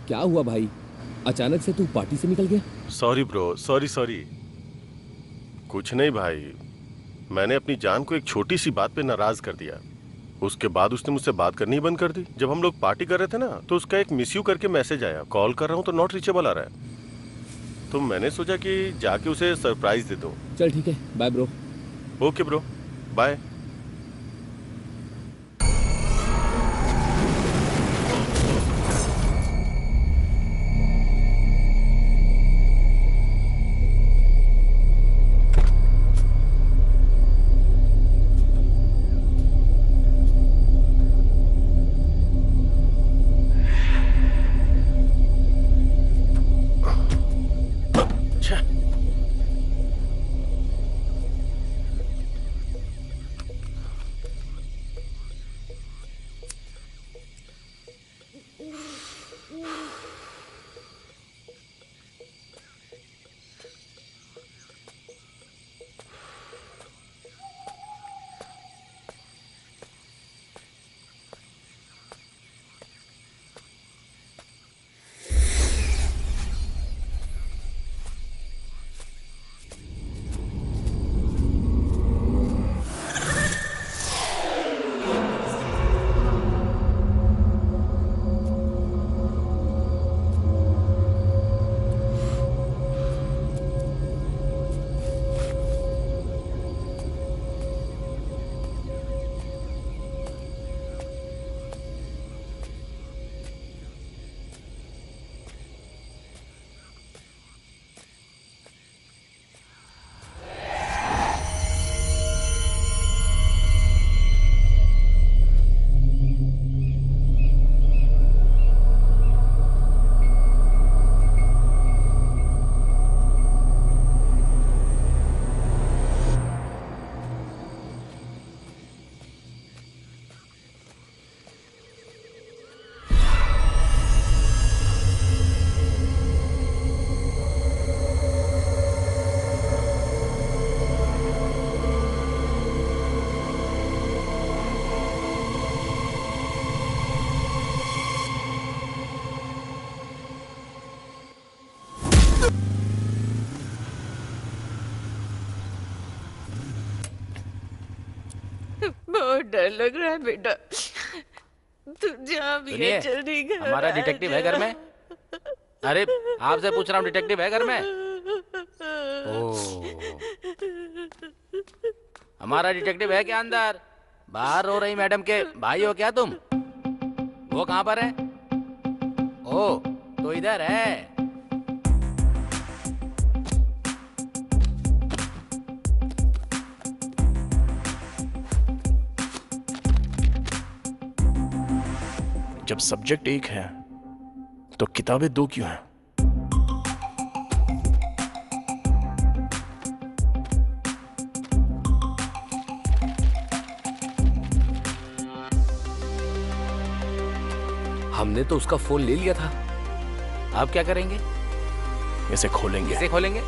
क्या हुआ भाई, अचानक से तू पार्टी से निकल गया? Sorry bro, sorry. कुछ नहीं भाई, मैंने अपनी जान को एक छोटी सी बात पे नाराज कर दिया। उसके बाद उसने मुझसे बात करनी ही बंद कर दी। जब हम लोग पार्टी कर रहे थे ना, तो उसका एक मिस यू करके मैसेज आया। कॉल कर रहा हूँ तो नॉट रीचेबल आ रहा है। तो मैंने सोचा कि जाके उसे सरप्राइज दे दूँ। चल ठीक है, bye bro. Okay bro, bye. बहुत डर लग रहा है बेटा। तू जहाँ भी है सुनिए, जल्दी घर हमारा आ डिटेक्टिव है जा। घर में? अरे आपसे पूछ रहा हूँ, डिटेक्टिव है घर में? ओह, हमारा डिटेक्टिव है क्या अंदर? बाहर रो रही मैडम के भाई हो क्या तुम? वो कहाँ पर है? ओह, तो इधर है। जब सब्जेक्ट एक है तो किताबें दो क्यों हैं? हमने तो उसका फोन ले लिया था। आप क्या करेंगे? इसे खोलेंगे। इसे खोलेंगे?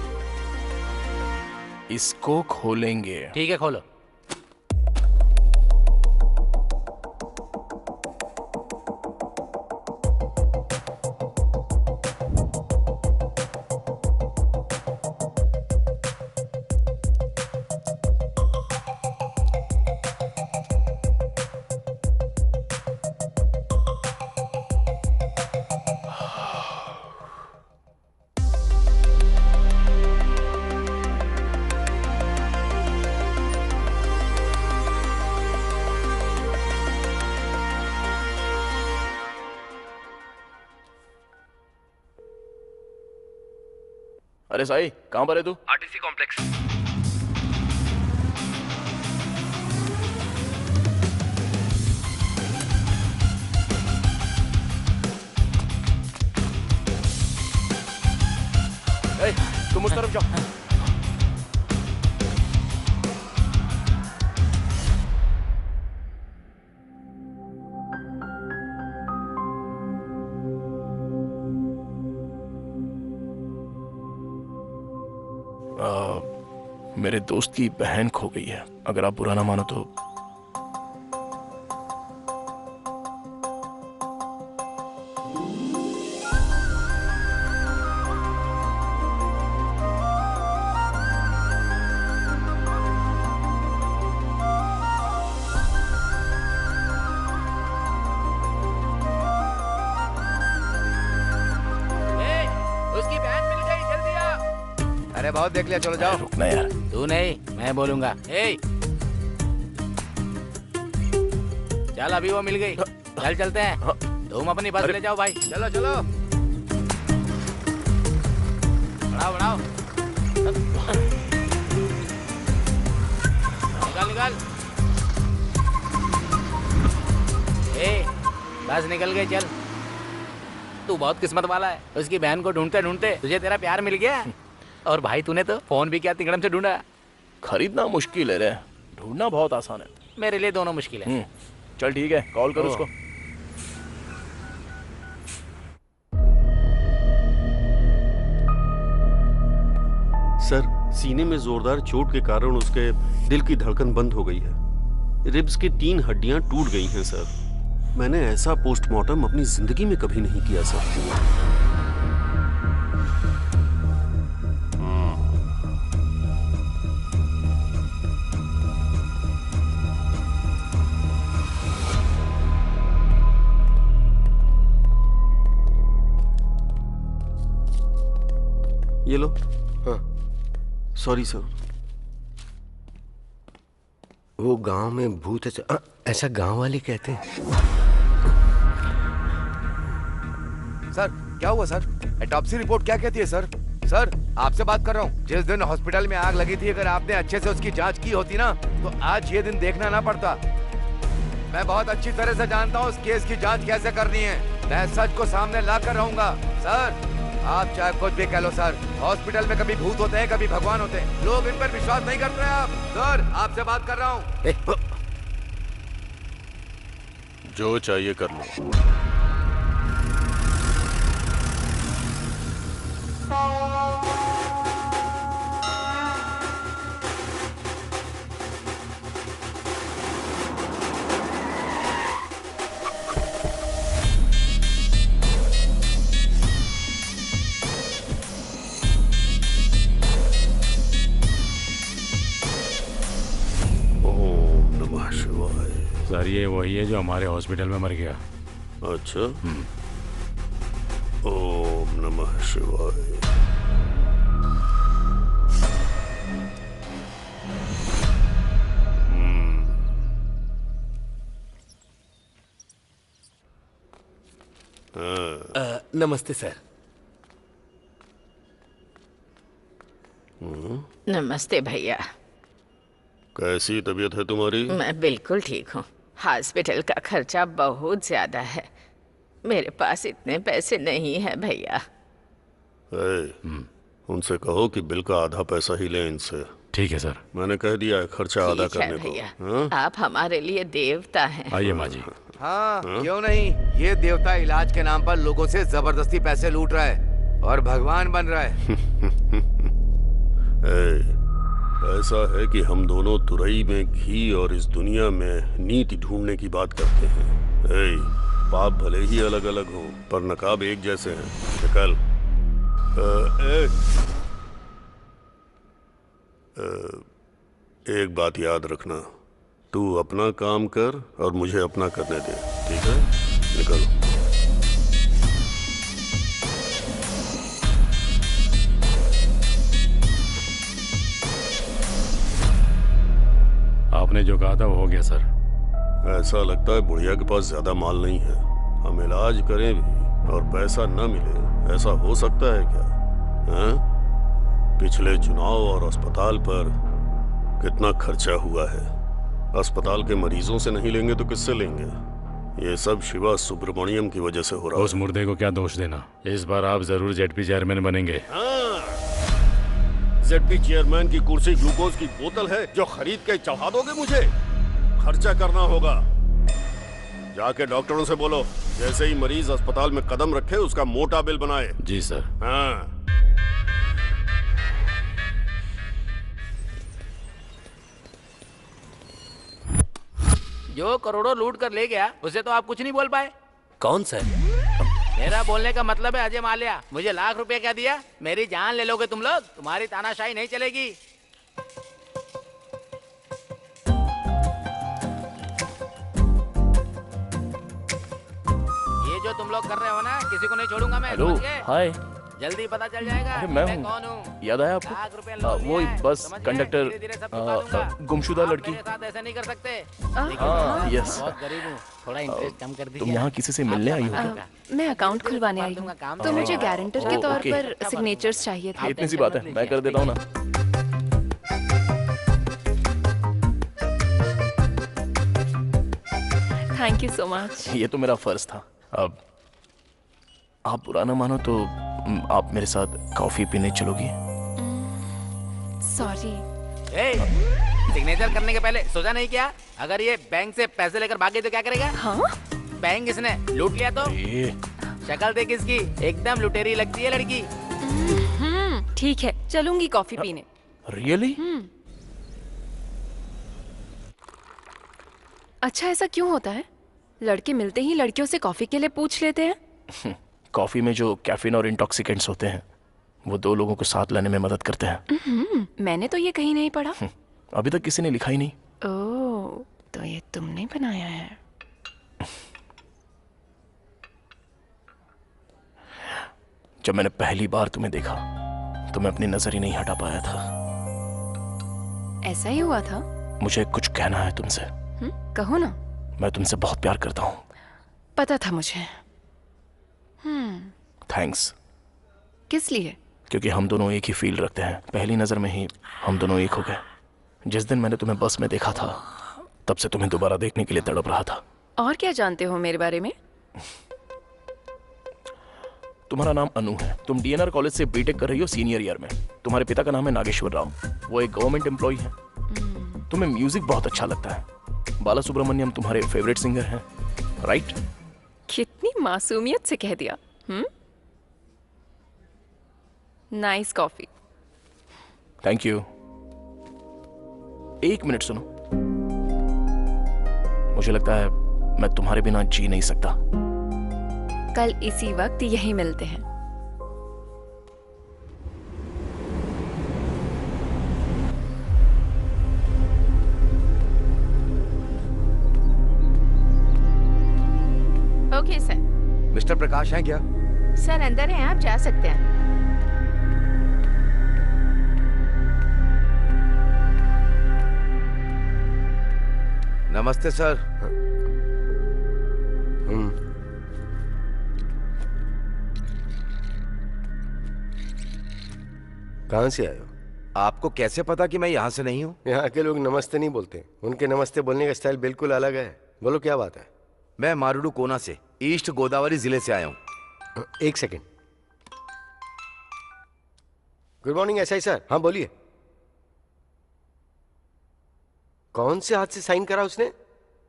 इसको खोलेंगे। ठीक है, खोलो। अरे साई, कहां पर है तू? RTC complex. तुम उस तरफ जाओ। मेरे दोस्त की बहन खो गई है। अगर आप बुरा ना मानो तो। अरे बहुत देख लिया, चलो जाओ। रुकना यार। तू नहीं, मैं बोलूंगा। ए चल, अभी वो मिल गई। चल चलते हैं। तुम अपनी बस ले जाओ भाई। चलो चलो। बढ़ाओ बढ़ाओ। निकाल निकाल। ए बस निकल गई, चल। तू बहुत किस्मत वाला है, उसकी बहन को ढूंढते ढूंढते तुझे तेरा प्यार मिल गया। और भाई तूने तो फोन भी क्या तिकड़म से ढूंढा। खरीदना मुश्किल है रे, ढूंढना बहुत आसान है। मेरे लिए दोनों मुश्किल है। चल ठीक है, कॉल कर उसको। सर, सीने में जोरदार चोट के कारण उसके दिल की धड़कन बंद हो गई है। रिब्स की 3 हड्डियां टूट गई हैं सर। मैंने ऐसा पोस्टमार्टम अपनी जिंदगी में कभी नहीं किया सर। ये लो। हाँ, सॉरी सर। वो गांव में भूत है, ऐसा गांव वाले कहते हैं। सर क्या हुआ सर? ऑटोप्सी रिपोर्ट क्या कहती है सर? सर आपसे बात कर रहा हूँ। जिस दिन हॉस्पिटल में आग लगी थी, अगर आपने अच्छे से उसकी जांच की होती ना, तो आज ये दिन देखना ना पड़ता। मैं बहुत अच्छी तरह से जानता हूँ उस केस की जांच कैसे करनी है। मैं सच को सामने ला कर रहूंगा। सर आप चाहे कुछ भी कह लो सर, हॉस्पिटल में कभी भूत होते हैं, कभी भगवान होते हैं। लोग इन पर विश्वास नहीं करते हैं। आप सर, आपसे बात कर रहा हूँ। जो चाहिए कर लो। सर ये वही है जो हमारे हॉस्पिटल में मर गया। अच्छा। ओम नमः शिवाय। नमस्ते सर। नमस्ते भैया। कैसी तबीयत है तुम्हारी? मैं बिल्कुल ठीक हूँ। हॉस्पिटल का खर्चा बहुत ज्यादा है, मेरे पास इतने पैसे नहीं है भैया। उनसे कहो कि बिल का आधा पैसा ही लें इनसे। ठीक है सर। मैंने कह दिया है खर्चा आधा ठीक है करने भैया, को। आप हमारे लिए देवता हैं। आइए माँ जी। हाँ क्यों नहीं। ये देवता इलाज के नाम पर लोगों से जबरदस्ती पैसे लूट रहा है और भगवान बन रहा है। ऐसा है कि हम दोनों तुरई में घी और इस दुनिया में नीति ढूंढने की बात करते हैं। पाप भले ही अलग अलग हों, पर नकाब एक जैसे हैं। निकल। एक बात याद रखना, तू अपना काम कर और मुझे अपना करने दे, ठीक है? निकल। आपने जो कहा था वो हो गया सर। ऐसा लगता है बुढ़िया के पास ज्यादा माल नहीं है। हम इलाज करें भी और पैसा न मिले, ऐसा हो सकता है क्या? हैं? पिछले चुनाव और अस्पताल पर कितना खर्चा हुआ है। अस्पताल के मरीजों से नहीं लेंगे तो किससे लेंगे? ये सब शिवा सुब्रमण्यम की वजह से हो रहा है। उस मुर्दे को क्या दोष देना। इस बार आप जरूर जेडपी चेयरमैन बनेंगे। जेडपी चेयरमैन की कुर्सी ग्लूकोज की बोतल है जो खरीद के चढ़ा दोगे मुझे? खर्चा करना होगा। जाके डॉक्टरों से बोलो जैसे ही मरीज अस्पताल में कदम रखे उसका मोटा बिल बनाए। जी सर। हाँ। जो करोड़ों लूट कर ले गया उसे तो आप कुछ नहीं बोल पाए। कौन सर? मेरा बोलने का मतलब है अजय माल्या। मुझे लाख रुपए क्या दिया? मेरी जान ले लोगे तुम लोग? तुम्हारी तानाशाही नहीं चलेगी। ये जो तुम लोग कर रहे हो ना, किसी को नहीं छोड़ूंगा मैं। हेलो, समझ गए? हाय। जल्दी पता चल जाएगा अरे मैं हूँ। कौन हूँ। याद आया आपको? लाख रुपए लोन वो लिया है, बस समझ गए? कंडक्टर धीरे-धीरे सब चुका दूंगा। गुमशुदा आप लड़की। मेरे साथ ऐसा नहीं कर सकते। हाँ यस। बहुत गरीब हूँ, थोड़ा इंटरेस्ट कम कर दीजिए। तुम यहाँ किसी से मिलने आई हो क्या? मैं अकाउंट खुलवाने आई हूँ, तो मुझे गारंटर के तौर ओके। पर सिग्नेचर्स चाहिए थे। इतनी सी बात है, मैं कर देता हूँ ना। Thank you so much. ये तो मेरा फर्ज था। अब आप बुरा ना मानो तो आप मेरे साथ कॉफी पीने चलोगी? सॉरी। सिग्नेचर करने के पहले सोचा नहीं क्या? अगर ये बैंक से पैसे लेकर भागे तो क्या करेगा? हाँ? बैंक इसने लूट लिया तो? शक्ल देख इसकी, एकदम लुटेरी लगती है लड़की। ठीक है, चलूंगी कॉफी पीने। रियली? अच्छा, ऐसा क्यों होता है? लड़के मिलते ही लड़कियों से कॉफी के लिए पूछ लेते हैं। कॉफी में जो कैफीन और इंटॉक्सिकेंट्स होते हैं वो दो लोगों को साथ लाने में मदद करते हैं। मैंने तो ये कहीं नहीं पढ़ा। अभी तक किसी ने लिखा ही नहीं। ओह, तो ये तुमने बनाया है। जब मैंने पहली बार तुम्हें देखा तो मैं अपनी नजर ही नहीं हटा पाया था। ऐसा ही हुआ था? मुझे कुछ कहना है तुमसे। कहो ना। मैं तुमसे बहुत प्यार करता हूँ। पता था मुझे। थैंक्स। किस लिए? क्योंकि हम दोनों एक ही फील रखते हैं। पहली नजर में ही हम दोनों एक हो गए। जिस दिन मैंने तुम्हें बस में देखा था तब से तुम्हें दोबारा देखने के लिए तड़प रहा था। और क्या जानते हो मेरे बारे में? तुम्हारा नाम अनु है। तुम डीएनआर कॉलेज से बीटेक कर रही हो सीनियर ईयर में। तुम्हारे पिता का नाम है नागेश्वर राव, वो एक गवर्नमेंट एम्प्लॉय है। तुम्हें म्यूजिक बहुत अच्छा लगता है। बाला सुब्रमण्यम तुम्हारे फेवरेट सिंगर हैं, राइट? कितनी मासूमियत से कह दिया। Nice coffee. Thank you. एक मिनट सुनो। मुझे लगता है मैं तुम्हारे बिना जी नहीं सकता। कल इसी वक्त यहीं मिलते हैं। Okay sir. मिस्टर प्रकाश हैं क्या? सर अंदर हैं, आप जा सकते हैं। नमस्ते सर। कहाँ से आए हो? आपको कैसे पता कि मैं यहाँ से नहीं हूँ? यहाँ के लोग नमस्ते नहीं बोलते। उनके नमस्ते बोलने का स्टाइल बिल्कुल अलग है। बोलो क्या बात है? मैं मारुडू कोना से, ईस्ट गोदावरी जिले से आया हूँ। एक second. Good morning SI sir. हाँ बोलिए। कौन से हाथ से साइन करा उसने?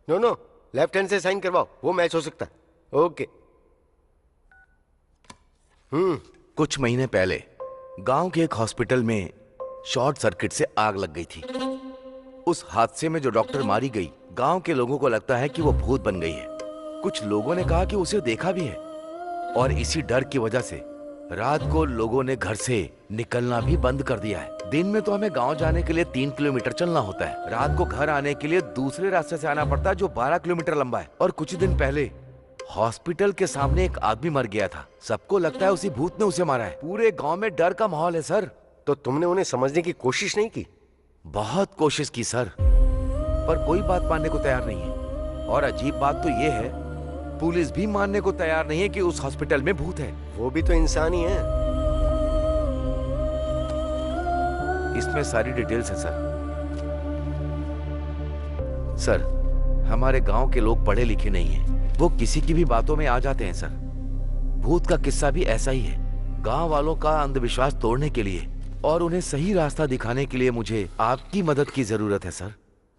नो, लेफ्ट हैंड से साइन करवाओ, वो मैच हो सकता है। ओके। कुछ महीने पहले गांव के एक हॉस्पिटल में शॉर्ट सर्किट से आग लग गई थी। उस हादसे में जो डॉक्टर मारी गई, गांव के लोगों को लगता है कि वो भूत बन गई है। कुछ लोगों ने कहा कि उसे देखा भी है, और इसी डर की वजह से रात को लोगों ने घर से निकलना भी बंद कर दिया है। दिन में तो हमें गांव जाने के लिए 3 किलोमीटर चलना होता है, रात को घर आने के लिए दूसरे रास्ते से आना पड़ता है जो 12 किलोमीटर लंबा है। और कुछ दिन पहले हॉस्पिटल के सामने एक आदमी मर गया था। सबको लगता है उसी भूत ने उसे मारा है। पूरे गांव में डर का माहौल है सर। तो तुमने उन्हें समझने की कोशिश नहीं की? बहुत कोशिश की सर, पर कोई बात मानने को तैयार नहीं है। और अजीब बात तो ये है, पुलिस भी मानने को तैयार नहीं है कि उस हॉस्पिटल में भूत है। वो भी तो इंसान ही है। इसमें सारी डिटेल्स है सर। सर, हमारे गांव के लोग पढ़े लिखे नहीं हैं। वो किसी की भी बातों में आ जाते हैं सर। भूत का किस्सा भी ऐसा ही है। गांव वालों का अंधविश्वास तोड़ने के लिए और उन्हें सही रास्ता दिखाने के लिए मुझे आपकी मदद की जरूरत है सर।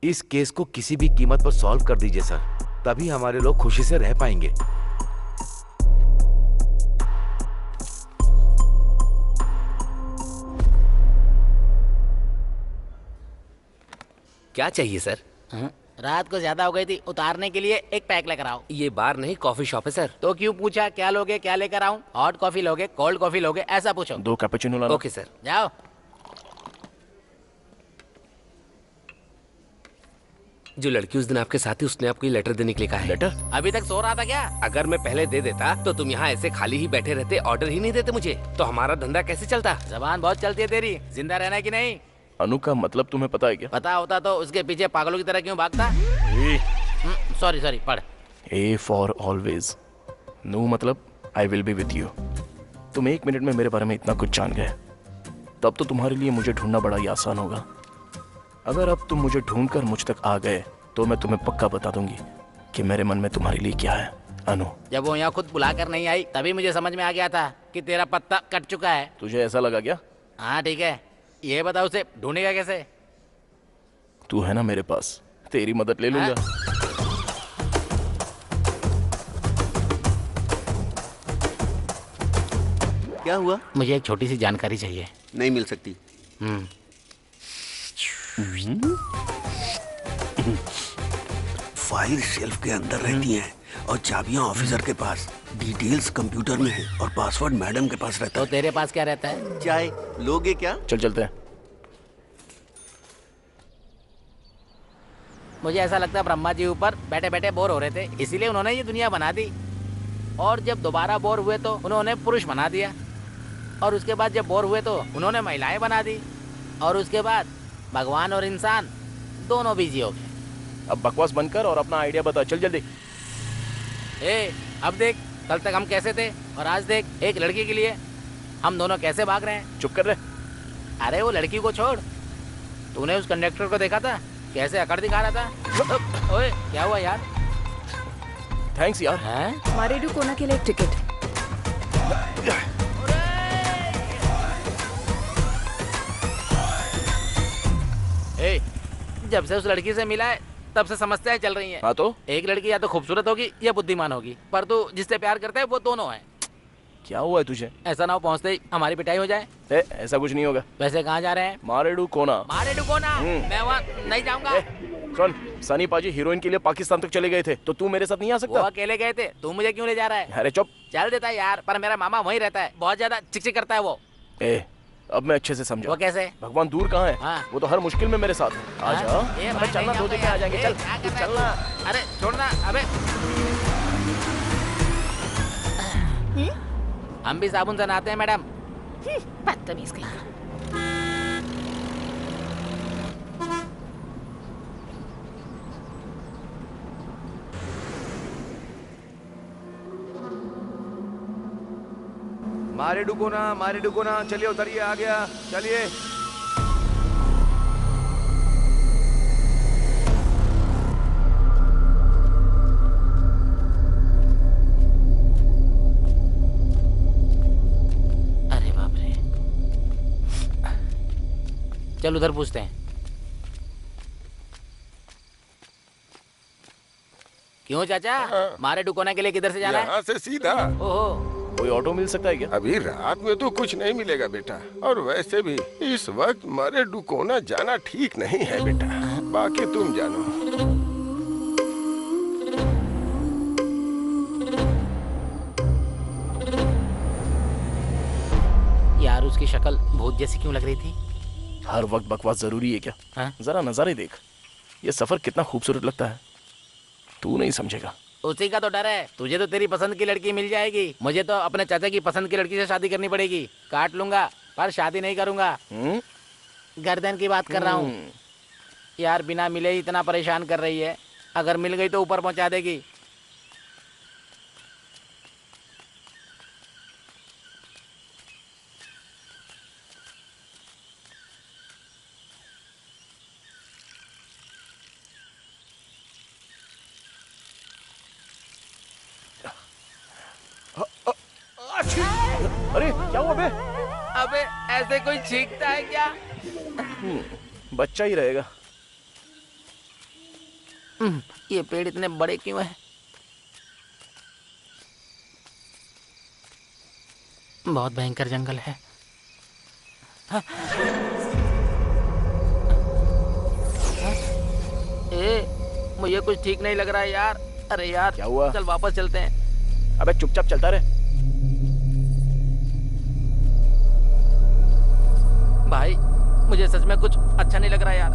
इस केस को किसी भी कीमत पर सॉल्व कर दीजिए सर, तभी हमारे लोग खुशी से रह पाएंगे। क्या चाहिए सर? रात को ज्यादा हो गई थी, उतारने के लिए एक पैक लेकर आओ। ये बार नहीं कॉफी शॉप है सर। तो क्यों पूछा क्या लोगे, क्या लेकर आऊं? हॉट कॉफी लोगे, कोल्ड कॉफी लोगे, ऐसा पूछो। 2 कैपुचिनो लाना। Okay sir. जाओ। जो लड़की उस दिन आपके साथ थी उसने आपको ये लेटर देने के लिए कहा है। लेटर? अभी तक सो रहा था क्या? अगर मैं पहले दे देता तो तुम यहाँ ऐसे खाली ही बैठे रहते, ऑर्डर ही नहीं देते मुझे, तो हमारा धंधा कैसे चलता? जबान बहुत चलती है तेरी, जिंदा रहना है कि नहीं? अनु का मतलब तुम्हें पता है क्या? पता होता तो उसके पीछे पागलों की तरह क्यों भागता? सॉरी सॉरी, पढ़। A for always. नो मतलब I will be with you. तुम 1 मिनट में मेरे बारे में इतना कुछ जान गए, तब तो तुम्हारे लिए मुझे ढूंढना बड़ा ही आसान होगा। अगर अब तुम मुझे ढूंढकर मुझ तक आ गए तो मैं तुम्हें पक्का बता दूंगी कि मेरे मन में तुम्हारे लिए क्या है। अनु, जब वो यहाँ खुद बुलाकर नहीं आई तभी मुझे समझ में आ गया था कि तेरा पत्ता कट चुका है। तुझे ऐसा लगा क्या? हाँ ठीक है, ये बता उसे ढूंढेगा कैसे? तू है ना मेरे पास, तेरी मदद ले लूंगा। क्या हुआ? मुझे एक छोटी सी जानकारी चाहिए। नहीं मिल सकती। फाइल शेल्फ के अंदर रहती हैं और चाबियां ऑफिसर के पास, डिटेल्स कंप्यूटर में है और पासवर्ड मैडम के पास रहता है। तो तेरे पास क्या रहता है? चाय लोगे क्या? चल चलते हैं। मुझे ऐसा लगता है ब्रह्मा जी ऊपर बैठे बैठे बोर हो रहे थे, इसीलिए उन्होंने ये दुनिया बना दी। और जब दोबारा बोर हुए तो उन्होंने पुरुष बना दिया, और उसके बाद जब बोर हुए तो उन्होंने महिलाएं बना दी, और उसके बाद भगवान और इंसान दोनों बिजी हो गए। अब बकवास बंद कर और अपना आइडिया बता, चल जल्दी। अब देख, कल तक हम कैसे थे और आज देख, एक लड़की के लिए हम दोनों कैसे भाग रहे हैं। चुप कर रहे। अरे वो लड़की को छोड़, तूने उस कंडक्टर को देखा था कैसे अकड़ दिखा रहा था? ओए क्या हुआ यार? थैंक्स यार। हैं? मारेडू कोना के लिए एक टिकट। जब से उस लड़की से मिला है तब से समस्याएं चल रही हैं। हाँ तो? एक लड़की या तो खूबसूरत होगी या बुद्धिमान होगी, पर तू जिससे प्यार करता है वो दोनों है। क्या हुआ है तुझे? ऐसा ना हो पहुँचते ही हमारी पिटाई हो जाए। ऐसा कुछ नहीं होगा। वैसे कहाँ जा रहे हैं? मारेडू कोना। मारेडू कोना? मैं वहाँ नहीं जाऊँगा। सुन, सनी पाजी हीरोइन के लिए पाकिस्तान तक चले गए थे, तो तू मेरे साथ नहीं आ सकता? वो अकेले गए थे, तू मुझे क्यों ले जा रहा है? अरे चुप। चल देता है यार, पर मेरा मामा वहीं रहता है, बहुत ज्यादा चिकचिक करता है वो। अब मैं अच्छे से समझा। वो कैसे? भगवान दूर कहाँ है? हाँ। वो तो हर मुश्किल में मेरे साथ है। आजा। अबे चलना, 2 दिन में आ जाएंगे। चल चलना। अरे छोड़ना। अबे हम भी साबुन से नहाते हैं मैडम। बदतमीज कहीं। मारे डुको ना, चलिए उतरिए, आ गया, चलिए। अरे बाप रे, चल उधर पूछते हैं। क्यों चाचा, मारे डुकोना के लिए किधर से जाना है? यहाँ से सीधा। ओहो, कोई ऑटो मिल सकता है क्या? अभी रात में तो कुछ नहीं मिलेगा बेटा, और वैसे भी इस वक्त मारे डुकोना जाना ठीक नहीं है बेटा, बाकी तुम जानो। यार उसकी शक्ल भूत जैसी क्यों लग रही थी? हर वक्त बकवास जरूरी है क्या? हाँ? जरा नजारे देख, ये सफर कितना खूबसूरत लगता है, तू नहीं समझेगा। उसी का तो डर है, तुझे तो तेरी पसंद की लड़की मिल जाएगी, मुझे तो अपने चाचा की पसंद की लड़की से शादी करनी पड़ेगी। काट लूंगा पर शादी नहीं करूंगा। गर्दन की बात कर रहा हूँ यार, बिना मिले ही इतना परेशान कर रही है, अगर मिल गई तो ऊपर पहुंचा देगी। अरे क्या हुआ बे? अबे ऐसे कोई छींकता है क्या? बच्चा ही रहेगा। ये पेड़ इतने बड़े क्यों हैं? बहुत भयंकर जंगल है। मुझे कुछ ठीक नहीं लग रहा है यार। अरे यार क्या हुआ? चल वापस चलते हैं। अबे चुपचाप चलता रहे। भाई मुझे सच में कुछ अच्छा नहीं लग रहा यार।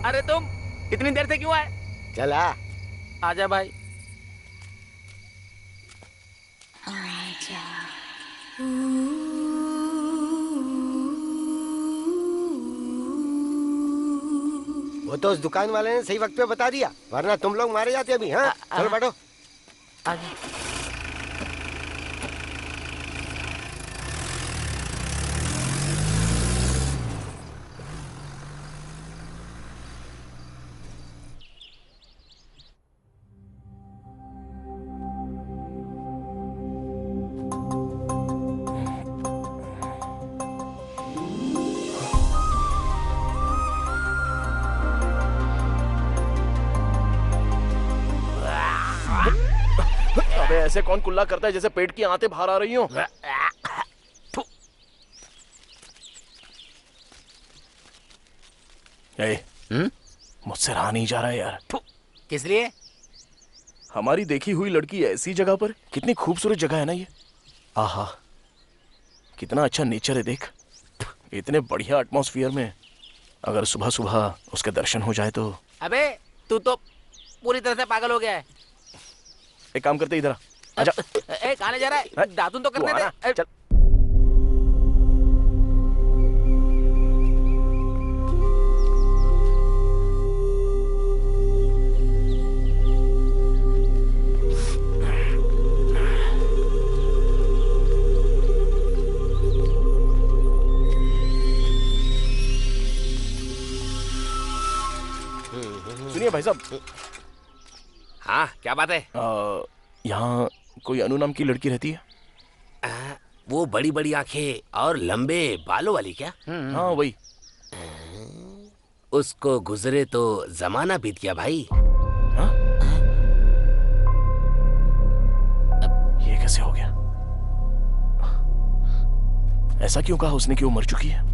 अरे तुम इतनी देर से क्यों आए? चला आजा भाई। वो तो उस दुकान वाले ने सही वक्त पे बता दिया, वरना तुम लोग मारे जाते अभी। हाँ चलो बैठो। आजा। अबे ऐसे कौन कुल्ला करता है जैसे पेट की आंतें बाहर आ रही हो? मुझसे रहा नहीं जा रहा है यार। किस लिए? हमारी देखी हुई लड़की ऐसी जगह पर, कितनी खूबसूरत जगह है ना ये। आहा, कितना अच्छा नेचर है देख। इतने बढ़िया एटमॉस्फेयर में अगर सुबह सुबह उसके दर्शन हो जाए तो। अबे तू तो पूरी तरह से पागल हो गया है। एक काम करते इधर आजा। ए कहां जा रहा है? दातुन तो करने दे। चल। सुनिए भाई साहब। हाँ क्या बात है? यहाँ कोई अनु नाम की लड़की रहती है? वो बड़ी बड़ी आंखें और लंबे बालों वाली क्या? हाँ वही। उसको गुजरे तो जमाना बीत गया भाई। हाँ? ये कैसे हो गया? ऐसा क्यों कहा उसने कि वो मर चुकी है?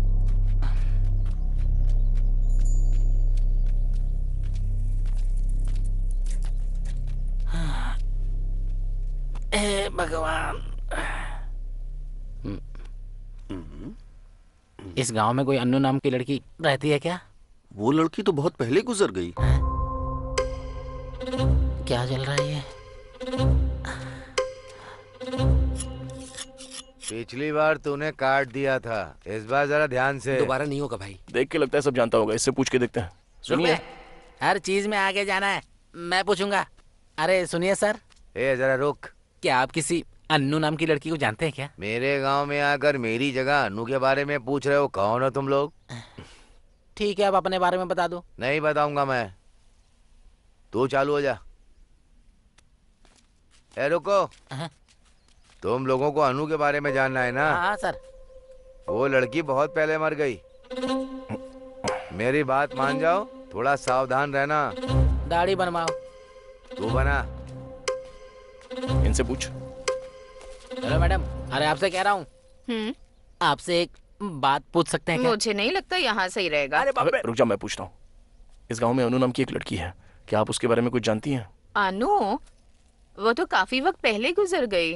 भगवान, इस गांव में कोई अन्नू नाम की लड़की रहती है क्या? वो लड़की तो बहुत पहले गुजर गई। क्या चल रहा है ये? पिछली बार तूने काट दिया था, इस बार जरा ध्यान से। दोबारा नहीं होगा भाई। देख के लगता है सब जानता होगा, इससे पूछ के देखते हैं। सुनिए, हर चीज में आगे जाना है, मैं पूछूंगा। अरे सुनिए सर। ए जरा रुक। क्या आप किसी अन्नू नाम की लड़की को जानते हैं क्या? मेरे गांव में आकर मेरी जगह अन्नू के बारे में पूछ रहे हो? कौन हो तुम लोग? ठीक है, आप अपने बारे में बता दो। नहीं बताऊंगा मैं। तू चालू हो जा। ए रुको। तुम लोगों को अनु के बारे में जानना है ना? हाँ सर। वो लड़की बहुत पहले मर गई। मेरी बात मान जाओ, थोड़ा सावधान रहना। दाढ़ी बनवाओ। तू बना। इनसे पूछ। हेलो मैडम, अरे आपसे कह रहा हूँ, आपसे एक बात पूछ सकते हैं क्या? मुझे नहीं लगता यहाँ सही रहेगा। अबे रुक जा, मैं पूछता हूँ। इस गांव में अनु नाम की एक लड़की है, क्या आप उसके बारे में कुछ जानती हैं? अनु? वो तो काफी वक्त पहले गुजर गई।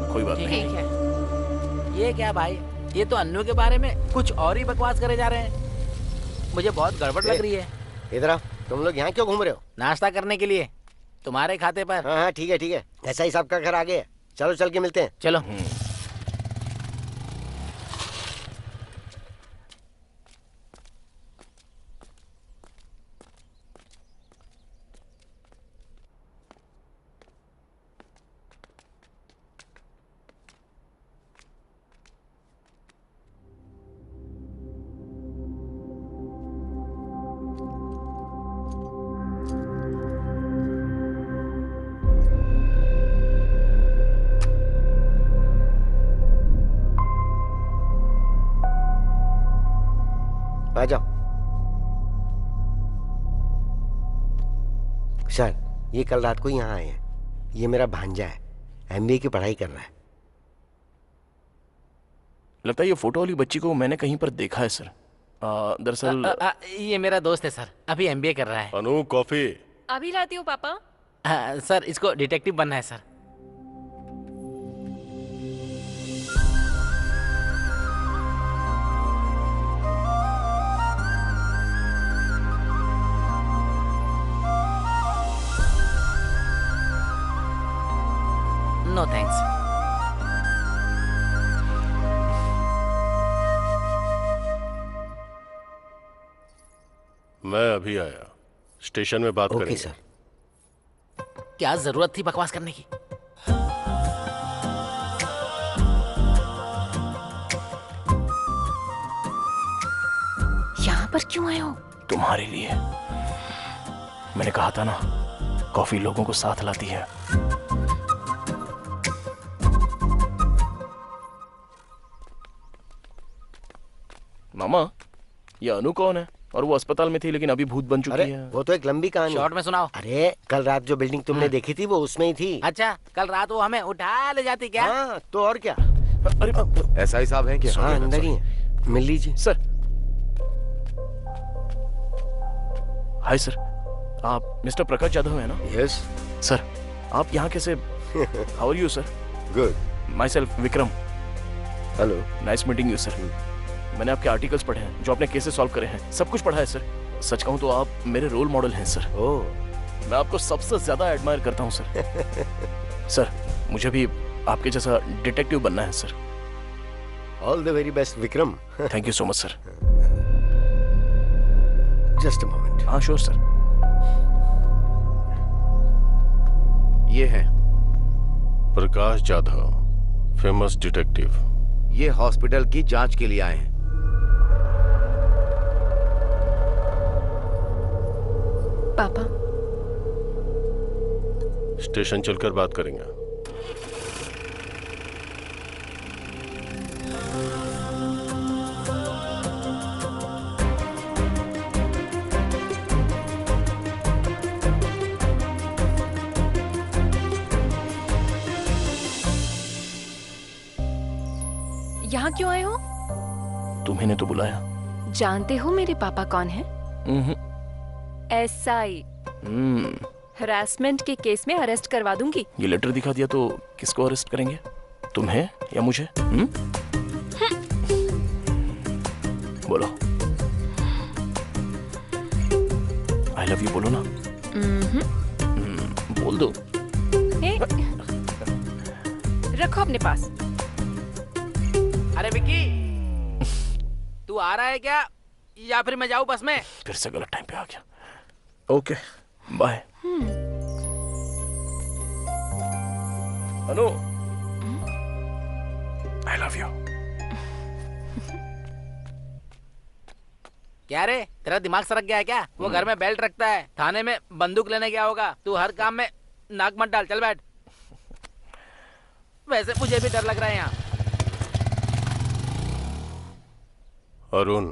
कोई बात नहीं। ठीक है। ये क्या भाई, ये तो अन्नू के बारे में कुछ और ही बकवास करे जा रहे हैं। मुझे बहुत गड़बड़ लग रही है। इधर आओ। तुम लोग यहाँ क्यों घूम रहे हो? नाश्ता करने के लिए, तुम्हारे खाते पर। हाँ हाँ ठीक है ठीक है, ऐसा ही सबका घर आगे है। चलो चल के मिलते हैं। चलो। आ जाओ। सर, ये कल रात को यहाँ आए हैं। ये मेरा भांजा है, एमबीए की पढ़ाई कर रहा है। लगता है ये फोटो वाली बच्ची को मैंने कहीं पर देखा है सर। दरअसल ये मेरा दोस्त है सर, अभी एमबीए कर रहा है। अनु कॉफी। अभी लाती हूँ पापा। सर इसको डिटेक्टिव बनना है सर। No thanks. मैं अभी आया, स्टेशन में बात करेंगे। सर। क्या जरूरत थी बकवास करने की? यहाँ पर क्यों आए हो? तुम्हारे लिए। मैंने कहा था ना, कॉफी लोगों को साथ लाती है। मामा, ये अनु कौन है? और वो अस्पताल में थी लेकिन अभी भूत बन चुकी है। वो तो एक लंबी कहानी। शॉर्ट में सुनाओ। अरे कल रात जो बिल्डिंग तुमने देखी थी वो उसमें ही थी। अच्छा, कल रात वो हमें उठा ले जाती क्या? हाँ, तो और क्या। अरे ऐसा ही साहब है क्या? हाँ, अंदर ही है, मिल लीजिए। सर। हाय सर, आप मिस्टर प्रकाश यादव है ना? Yes sir. आप यहाँ कैसे? How are you sir? Good. Myself Vikram. Hello. Nice meeting you sir. मैंने आपके आर्टिकल्स पढ़े हैं, जो आपने केसेस सॉल्व करे हैं, सब कुछ पढ़ा है सर। सच कहूँ तो आप मेरे रोल मॉडल हैं सर। ओह। मैं आपको सबसे ज्यादा एडमायर करता हूँ सर। सर, मुझे भी आपके जैसा डिटेक्टिव बनना है sir. All the very best Vikram. Thank you so much sir. Just a moment. हाँ श्योर सर। ये है प्रकाश यादव, फेमस डिटेक्टिव। ये हॉस्पिटल की जांच के लिए आए हैं। पापा। स्टेशन चलकर बात करेंगे। यहाँ क्यों आए हो? तुम्हें तो बुलाया। जानते हो मेरे पापा कौन है? SI। हरासमेंट के केस में अरेस्ट करवा दूंगी। ये लेटर दिखा दिया तो किसको अरेस्ट करेंगे? तुम्हें या मुझे? बोलो। आई लव यू बोलो ना। बोल दो। रखो अपने पास। अरे विक्की, तू आ रहा है क्या या फिर मैं जाऊं बस में? फिर से गलत टाइम पे आ गया। Okay, bye. Anu, I love you. क्या रे, तेरा दिमाग सरक गया है क्या? वो घर में बेल्ट रखता है, थाने में बंदूक लेने गया होगा। तू हर काम में नाक मत डाल, चल बैठ। वैसे मुझे भी डर लग रहा है यहाँ। अरुण,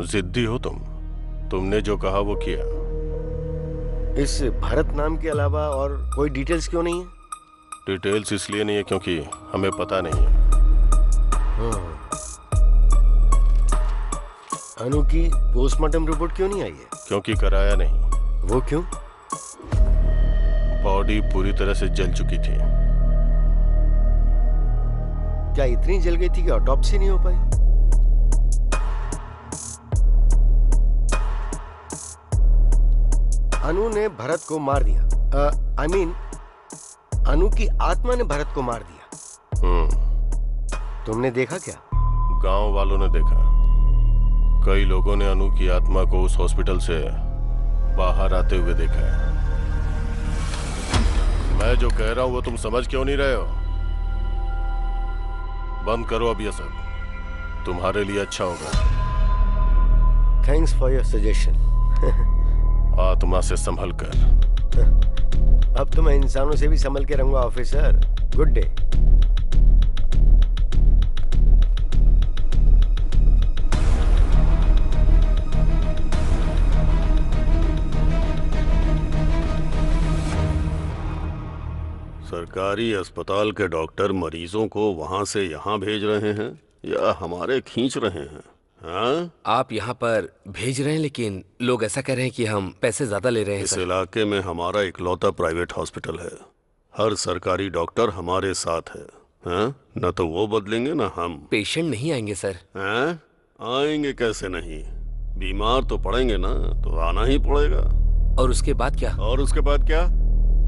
जिद्दी हो तुम। तुमने जो कहा वो किया। इस भरत नाम के अलावा और कोई डिटेल्स क्यों नहीं है? डिटेल्स इसलिए नहीं है क्योंकि हमें पता नहीं है। अनु की पोस्टमार्टम रिपोर्ट क्यों नहीं आई है? क्योंकि कराया नहीं। वो क्यों? बॉडी पूरी तरह से जल चुकी थी। क्या इतनी जल गई थी कि ऑटोप्सी नहीं हो पाई? अनु ने भरत को मार दिया। I mean, अनु की आत्मा ने भरत को मार दिया। तुमने देखा क्या? गांव वालों ने देखा। कई लोगों ने अनु की आत्मा को उस हॉस्पिटल से बाहर आते हुए देखा है। मैं जो कह रहा हूं वो तुम समझ क्यों नहीं रहे हो? बंद करो अब ये सब, तुम्हारे लिए अच्छा होगा। Thanks for your suggestion. आत्मा से संभल कर। अब तो मैं इंसानों से भी संभल के रहूंगा ऑफिसर। Good day. सरकारी अस्पताल के डॉक्टर मरीजों को वहां से यहाँ भेज रहे हैं या हमारे खींच रहे हैं? हाँ? आप यहाँ पर भेज रहे हैं लेकिन लोग ऐसा कह रहे हैं कि हम पैसे ज्यादा ले रहे हैं। इस इलाके में हमारा इकलौता प्राइवेट हॉस्पिटल है। हर सरकारी डॉक्टर हमारे साथ है। हाँ? न तो वो बदलेंगे न हम। पेशेंट नहीं आएंगे सर। हाँ? आएंगे कैसे नहीं? बीमार तो पड़ेंगे ना, तो आना ही पड़ेगा। और उसके बाद क्या? और उसके बाद क्या?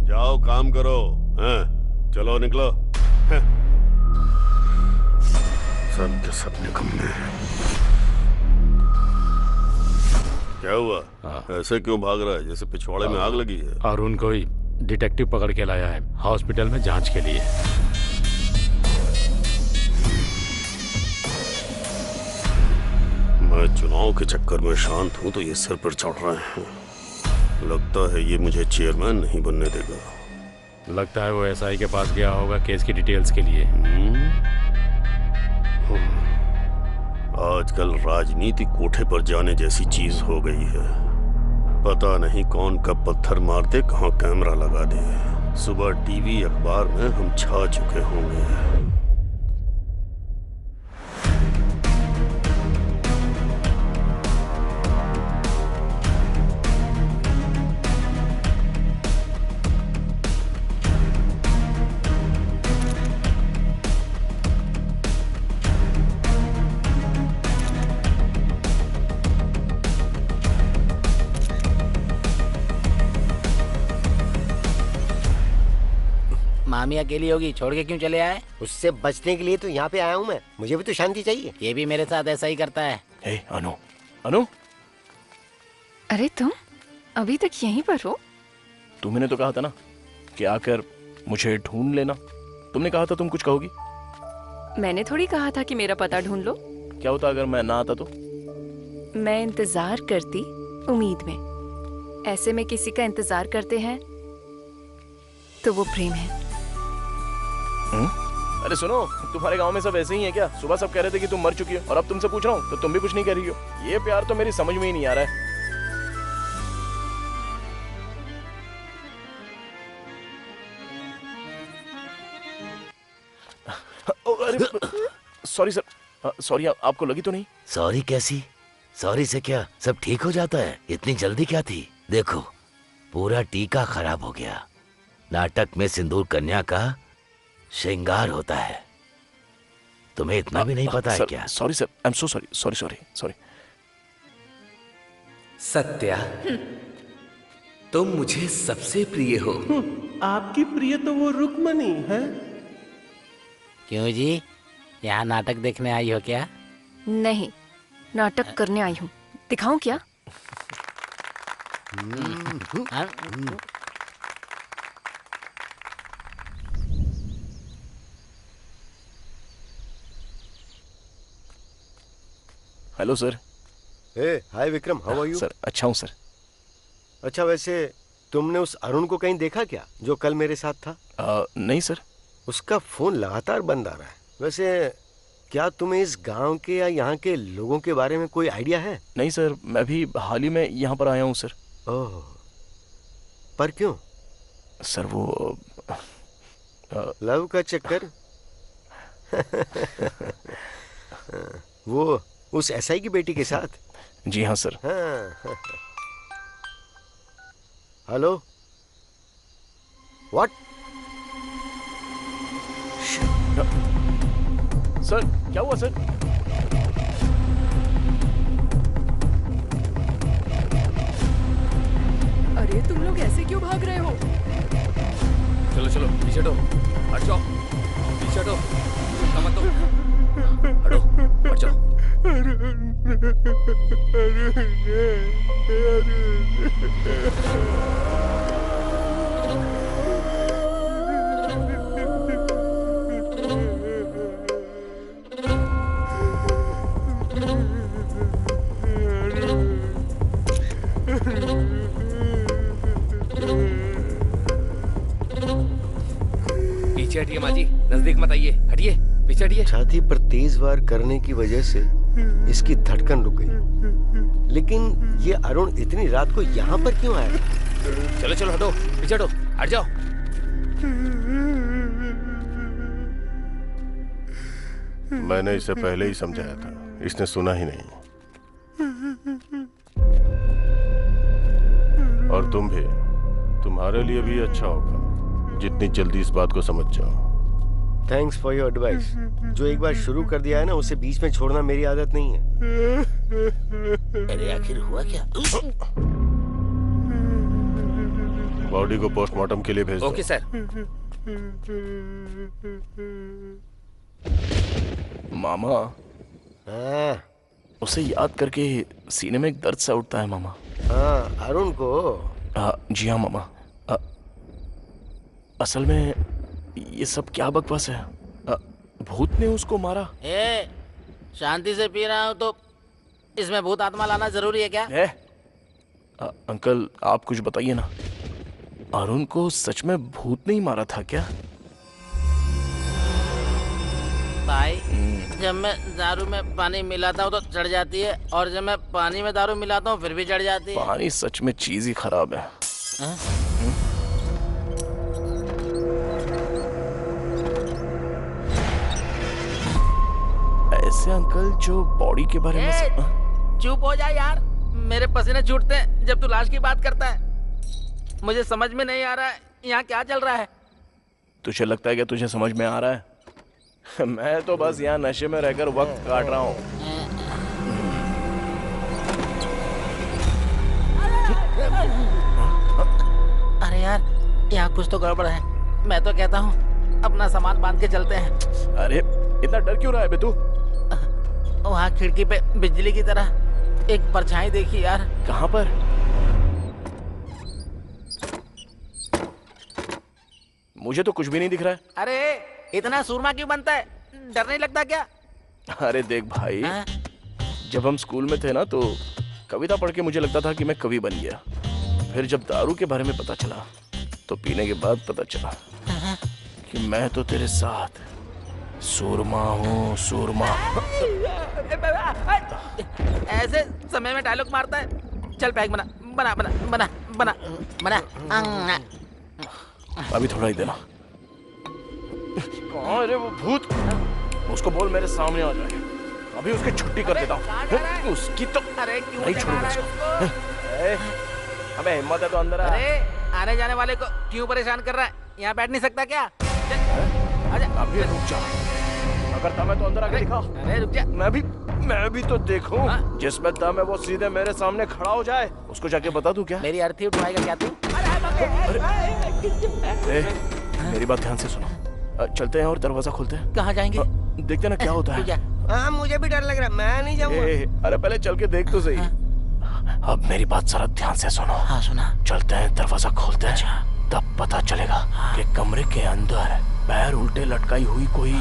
जाओ काम करो। हाँ? चलो निकलो। सब के सब निकम्मे। क्या हुआ? ऐसे क्यों भाग रहा है जैसे पिछवाड़े में आग लगी है? अरुण को ही डिटेक्टिव पकड़ के लाया है हॉस्पिटल में जांच के लिए। मैं चुनाव के चक्कर में शांत हूं तो ये सिर पर चढ़ रहे हैं। लगता है ये मुझे चेयरमैन नहीं बनने देगा। लगता है वो एसआई के पास गया होगा केस की डिटेल्स के लिए। आजकल राजनीति कोठे पर जाने जैसी चीज हो गई है। पता नहीं कौन कब पत्थर मार दे, कहाँ कैमरा लगा दे। सुबह टीवी अखबार में हम छा चुके होंगे। मामी अकेली होगी, छोड़ के क्यों चले आए? उससे बचने के लिए तो यहाँ पे आया हूँ मैं। मुझे भी तो शांति चाहिए। ये भी मेरे साथ ऐसा ही करता है। हे अनु, अनु, अरे तुम अभी तक यहीं पर हो? तुमने तो कहा था ना कि आकर मुझे ढूंढ लेना। तुमने कहा था तुम कुछ कहोगी। मैंने थोड़ी कहा था कि मेरा पता ढूंढ लो। क्या होता अगर मैं ना आता तो? मैं इंतजार करती उम्मीद में। ऐसे में किसी का इंतजार करते हैं तो वो प्रेम है। अरे सुनो, तुम्हारे गांव में सब ऐसे ही है क्या? सुबह सब कह रहे थे कि तुम मर चुकी हो और अब तुमसे पूछ रहा हूँ तो तुम भी कुछ नहीं कह रही हो। ये प्यार तो मेरी समझ में ही नहीं आ रहा है। अरे सॉरी सर, सॉरी आपको लगी तो नहीं? सॉरी कैसी? सॉरी से क्या सब ठीक हो जाता है? इतनी जल्दी क्या थी? देखो पूरा टीका खराब हो गया। नाटक में सिंदूर कन्या का श्रृंगार होता है। तुम्हें इतना भी नहीं पता है क्या? Sorry sir, I am so sorry, sorry sorry sorry. Satya, तुम मुझे सबसे प्रिय हो। आपकी प्रिय तो वो रुक्मणी है। क्यों जी, यहाँ नाटक देखने आई हो क्या? नहीं, नाटक करने आई हूँ। दिखाऊं क्या? Hello sir. Hi Vikram, how are you? Sir अच्छा हूँ सर। अच्छा वैसे तुमने उस अरुण को कहीं देखा क्या जो कल मेरे साथ था? नहीं सर। उसका फोन लगातार बंद आ रहा है। वैसे क्या तुम्हें इस गांव के या यहाँ के लोगों के बारे में कोई आइडिया है? नहीं सर, मैं भी हाल ही में यहाँ पर आया हूँ सर। ओह, पर क्यों? सर वो लव का चक्कर। वो उस एसआई की बेटी के साथ? जी हाँ सर। हाँ। Hello, what? सर क्या हुआ सर? अरे तुम लोग ऐसे क्यों भाग रहे हो? चलो चलो पीछे हटो, हट जाओ, पीछे हटो, मत दो, हटो, हट जाओ। पीछे हटिए माँ जी, नजदीक मत आइए, हटिए, पीछे हटिए। छाती पर तेज वार करने की वजह से इसकी धड़कन रुक गई। लेकिन ये अरुण इतनी रात को यहाँ पर क्यों आया? चलो चलो हटो, पीछे हटो, हट जाओ। मैंने इसे पहले ही समझाया था, इसने सुना ही नहीं। और तुम भी, तुम्हारे लिए भी अच्छा होगा जितनी जल्दी इस बात को समझ जाओ। Thanks for your advice. जो एक बार शुरू कर दिया है ना, उसे बीच में छोड़ना मेरी आदत नहीं है। अरे आखिर हुआ क्या? बॉडी को पोस्टमार्टम के लिए भेज दो। Okay sir. मामा, उसे याद करके सीने में एक दर्द सा उठता है मामा। हाँ, अरुण को। जी हाँ मामा। असल में ये सब क्या बकवास है? भूत ने उसको मारा? शांति से पी रहा हूँ तो इसमें भूत आत्मा लाना जरूरी है क्या? अंकल आप कुछ बताइए ना, अरुण को सच में भूत नहीं मारा था क्या? भाई, जब मैं दारू में पानी मिलाता हूँ तो चढ़ जाती है, और जब मैं पानी में दारू मिलाता हूँ फिर भी चढ़ जाती है। पानी सच में चीज ही खराब है। ऐसे अंकल जो बॉडी के बारे में चुप हो जा यार, मेरे पसीने छूटते हैं जब तू लाश की बात करता है। मुझे समझ में नहीं आ रहा है यहाँ क्या चल रहा है। तुझे लगता है कि तुझे समझ में आ रहा है? मैं तो बस यहाँ नशे में रहकर वक्त काट रहा हूँ। अरे यार, यहाँ कुछ तो गड़बड़ है। मैं तो कहता हूँ अपना सामान बांध के चलते हैं। अरे इतना डर क्यों रहा है बे तू? वहाँ खिड़की पे बिजली की तरह एक परछाई देखी यार। कहाँ पर? मुझे तो कुछ भी नहीं दिख रहा है। अरे इतना सूरमा क्यों बनता है? डर नहीं लगता क्या? अरे देख भाई, जब हम स्कूल में थे ना तो कविता पढ़ के मुझे लगता था कि मैं कवि बन गया। फिर जब दारू के बारे में पता चला तो पीने के बाद पता चला कि मैं तो तेरे साथ सूरमा हूँ, सूरमा। ऐसे समय में डायलॉग मारता है। चल पैक बना बना बना बना बना बना। अभी थोड़ा ही देना। कहाँ है वो भूत? उसको बोल मेरे सामने आ जाए। अभी उसकी छुट्टी कर देता हूँ। उसकी तो नहीं छोड़ूंगा उसको। अबे हिम्मत है तो अंदर आ। अरे आने जाने वाले को क्यों परेशान कर रहा है? यहाँ बैठ नहीं सकता क्या? आजा। अभी रुक जा। अगर दम है तो अंदर आके दिखा। अरे रुक जा। मैं भी तो देखूं। जिसमें दम है वो सीधे मेरे सामने खड़ा हो जाए। उसको जाके बता दूं क्या? मेरी अर्थी उठवाएगा क्या तू? मेरी बात ध्यान से सुनो। चलते हैं और दरवाजा खोलते हैं। कहाँ जाएंगे? देखते ना क्या होता है। हाँ मुझे भी डर लग रहा है, मैं नहीं जाऊंगा। अरे पहले चल के देख तो सही। अब मेरी बात जरा ध्यान से सुनो। हाँ सुना। चलते हैं, दरवाजा खोलते हैं, तब पता चलेगा कि कमरे के अंदर पैर उल्टे लटकाई हुई कोई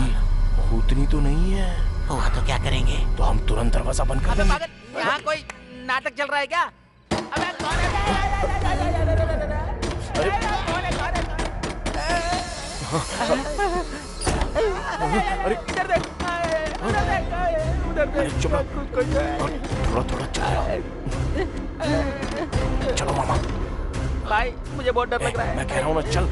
भूतनी तो नहीं है। हुआ तो क्या करेंगे? तो हम तुरंत दरवाजा बंद कर देंगे। यहाँ कोई नाटक चल रहा है क्या? अबे कौन है? अरे इधर देख, उधर देख। चुप थोड़ा थोड़ा चलो मामा। भाई मुझे बहुत डर लग रहा है। मैं कह रहा हूँ ना, चल।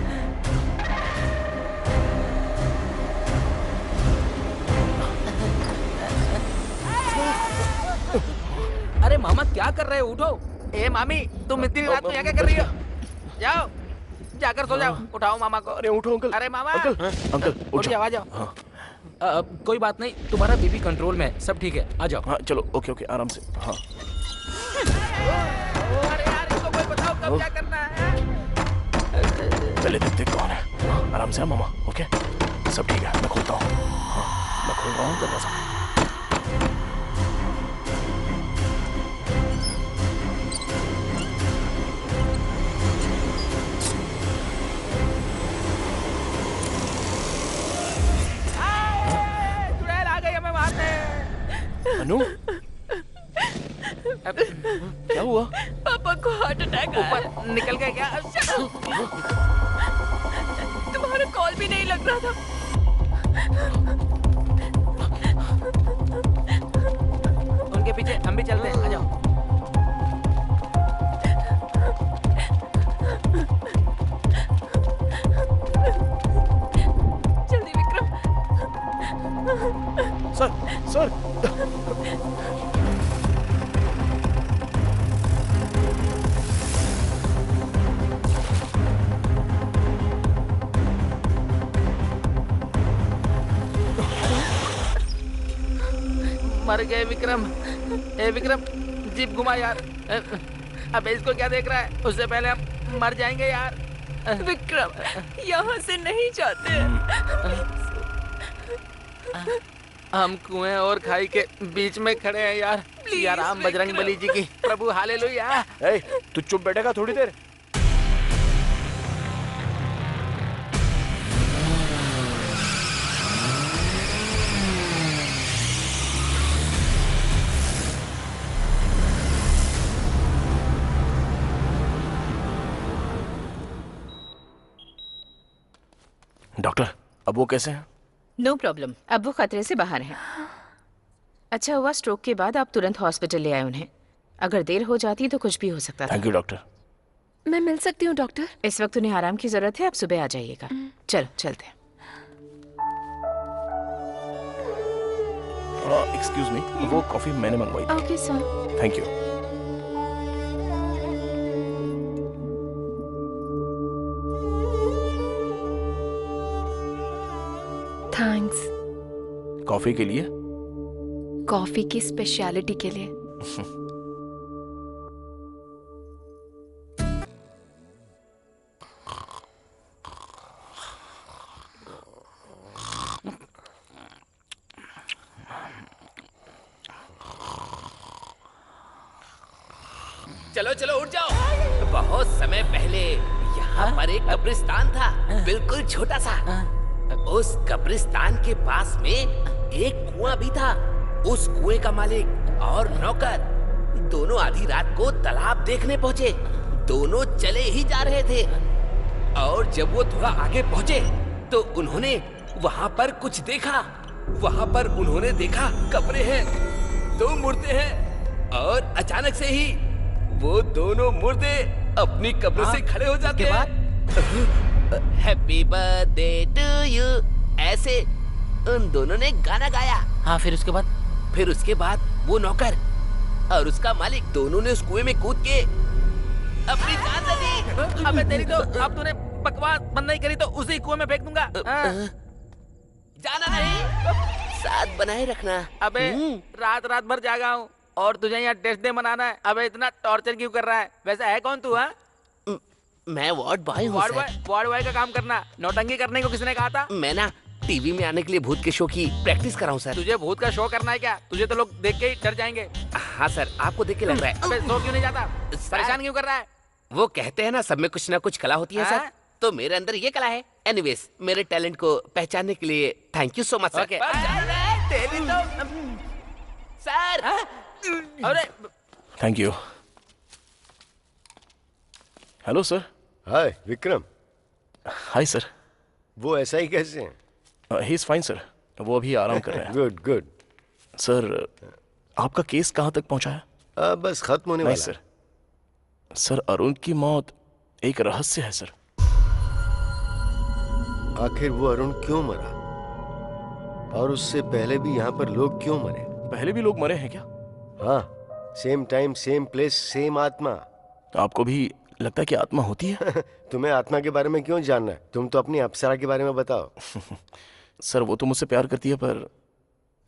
अरे मामा क्या कर रहे हो? उठो। ए मामी, तुम इतनी रात में यहाँ क्या कर रही हो? जाओ जाकर सो जाओ। उठाओ मामा को। अरे उठो अंकल। अरे मामा। अंकल उठ जाओ, आ जाओ। कोई बात नहीं, तुम्हारा बीबी कंट्रोल में, सब ठीक है, आ जाओ। हाँ चलो, ओके ओके, आराम से। हाँ अरे यार इसको कोई बताओ कब क्या करना है। पहले देखते कौन है। आराम से मामा। ओके सब ठीक है, मैं खोलता हूँ। हाँ मैं खोल रहा हूँ दरवाजा। अनु क्या हुआ? पापा को हार्ट अटैक आया। ऊपर निकल गए क्या? तुम्हारा कॉल भी नहीं लग रहा था। उनके पीछे हम भी चलते हैं, आ जाओ। जल्दी विक्रम। सर मर गए विक्रम। ए विक्रम, जीप घुमा यार। अबे इसको क्या देख रहा है? उससे पहले हम मर जाएंगे यार। विक्रम, यहाँ से नहीं जाते। हम कुएं और खाई के बीच में खड़े हैं यार। या राम बजरंग बली जी की प्रभु हालेलुया। तू चुप बैठेगा थोड़ी देर? डॉक्टर, अब वो कैसे हैं? नो प्रॉब्लम, अब वो खतरे से बाहर हैं। अच्छा हुआ स्ट्रोक के बाद आप तुरंत हॉस्पिटल ले आए उन्हें। अगर देर हो जाती तो कुछ भी हो सकता था। Thank you doctor. मैं मिल सकती हूँ डॉक्टर? इस वक्त उन्हें आराम की जरूरत है, आप सुबह आ जाइएगा। चलो चलते हैं। एक्सक्यूज मी, वो कॉफी मैंने मंगवाई थी। Okay sir. Thank you. Thanks. Coffee के लिए? कॉफी की स्पेशलिटी के लिए। चलो चलो उठ जाओ। बहुत समय पहले यहाँ पर एक कब्रिस्तान था, बिल्कुल छोटा सा। उस कब्रिस्तान के पास में एक कुआं भी था। उस कुएं का मालिक और नौकर दोनों आधी रात को तालाब देखने पहुंचे। दोनों चले ही जा रहे थे और जब वो थोड़ा आगे पहुंचे तो उन्होंने वहां पर कुछ देखा। वहां पर उन्होंने देखा कब्रें हैं, 2 मुर्दे हैं और अचानक से ही वो दोनों मुर्दे अपनी कब्र से खड़े हो जाते हैं। हैप्पी बर्थडे टू यू, ऐसे उन दोनों ने गाना गाया। हाँ, फिर उसके बाद वो नौकर और उसका मालिक दोनों ने उस कुएं में कूद के अपनी जान दे दी। अबे तेरी तो, अब तूने बकवास बंद नहीं करी तो उसी कुएं में फेंक दूंगा। जाना नहीं, साथ बनाए रखना। अबे रात रात भर जागा हूँ और तुझे यहाँ टेस्ट डे मनाना है। अबे इतना टॉर्चर क्यों कर रहा है? वैसे है कौन तू? मैं वार्ड बॉय हूँ। वार्ड बॉय का काम करना, नौटंकी करने को किसने कहा था? मैं ना टीवी में आने के लिए भूत के शो की प्रैक्टिस कर रहा हूँ सर। तुझे भूत का शो करना है क्या? तुझे तो लोग देख के ही डर जाएंगे। हाँ सर, आपको देख के लग रहा है। अबे शो क्यों नहीं जाता? परेशान क्यों कर रहा है? वो कहते हैं ना सब में कुछ ना कुछ कला होती है सर, तो मेरे अंदर ये कला है। एनीवेज, मेरे टैलेंट को पहचानने के लिए thank you so much sir. Sir अरे thank you. Hello sir. Hi Vikram. Hi sir. वो ऐसा ही कैसे हैं? ही इज फाइन सर, वो अभी आराम कर रहे हैं। Good good. सर आपका केस कहाँ तक पहुंचा है? बस खत्म होने वाला है। सर अरुण की मौत एक रहस्य है सर। आखिर वो अरुण क्यों मरा और उससे पहले भी यहाँ पर लोग क्यों मरे? पहले भी लोग मरे हैं क्या? हाँ, same time same place same आत्मा। आपको भी लगता है कि आत्मा होती है? तुम्हें आत्मा के बारे में क्यों जानना है? तुम तो अपनी अप्सरा के बारे में बताओ। सर वो तो मुझसे प्यार करती है, पर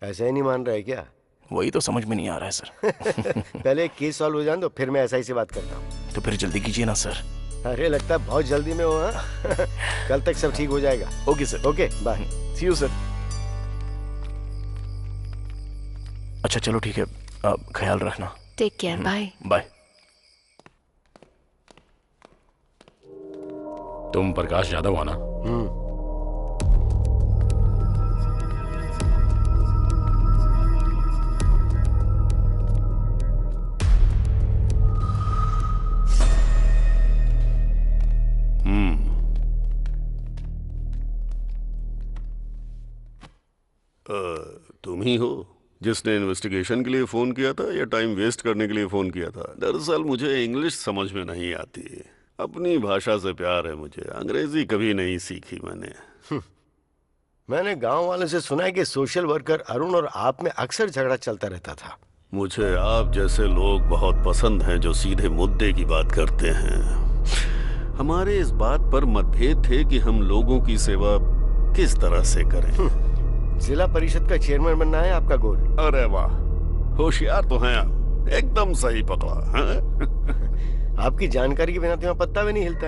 ऐसा ही नहीं मान रहा है क्या? वही तो समझ में नहीं आ रहा है सर। पहले केस सॉल्व हो जाए तो फिर मैं ऐसा ही से बात करता हूँ। तो फिर जल्दी कीजिए ना सर। अरे लगता है बहुत जल्दी में हो। कल तक सब ठीक हो जाएगा। Okay sir. Okay bye. See you sir. अच्छा चलो ठीक है, आप ख्याल रखना। Take care. Bye bye. तुम प्रकाश यादव हो ना? तुम ही हो जिसने इन्वेस्टिगेशन के लिए फोन किया था या टाइम वेस्ट करने के लिए फोन किया था? दरअसल मुझे इंग्लिश समझ में नहीं आती। अपनी भाषा से प्यार है मुझे, अंग्रेजी कभी नहीं सीखी मैंने। मैंने गांव वालों से सुना है कि सोशल वर्कर अरुण और आप में अक्सर झगड़ा चलता रहता था। मुझे आप जैसे लोग बहुत पसंद हैं जो सीधे मुद्दे की बात करते हैं। हमारे इस बात पर मतभेद थे कि हम लोगों की सेवा किस तरह से करें। जिला परिषद का चेयरमैन बनना है आपका गोल? अरे वाह, होशियार तो हैं आप, एकदम सही पकड़ा। आपकी जानकारी के बिना तो यहाँ पत्ता भी नहीं हिलता।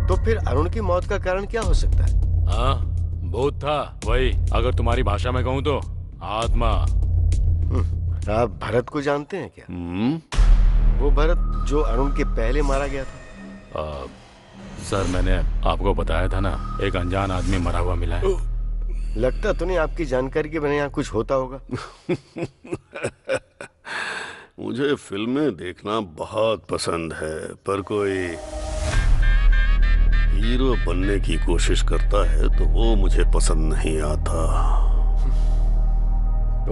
तो फिर अरुण की मौत का कारण क्या हो सकता है? हाँ, भूत था वही, अगर तुम्हारी भाषा में कहूँ तो आत्मा। आप भरत को जानते हैं क्या? वो भरत जो अरुण के पहले मारा गया था। सर मैंने आपको बताया था ना, एक अनजान आदमी मरा हुआ मिला है। लगता तो नहीं आपकी जानकारी के बिना यहाँ कुछ होता होगा। मुझे फिल्में देखना बहुत पसंद है, पर कोई हीरो बनने की कोशिश करता है तो वो मुझे पसंद नहीं आता।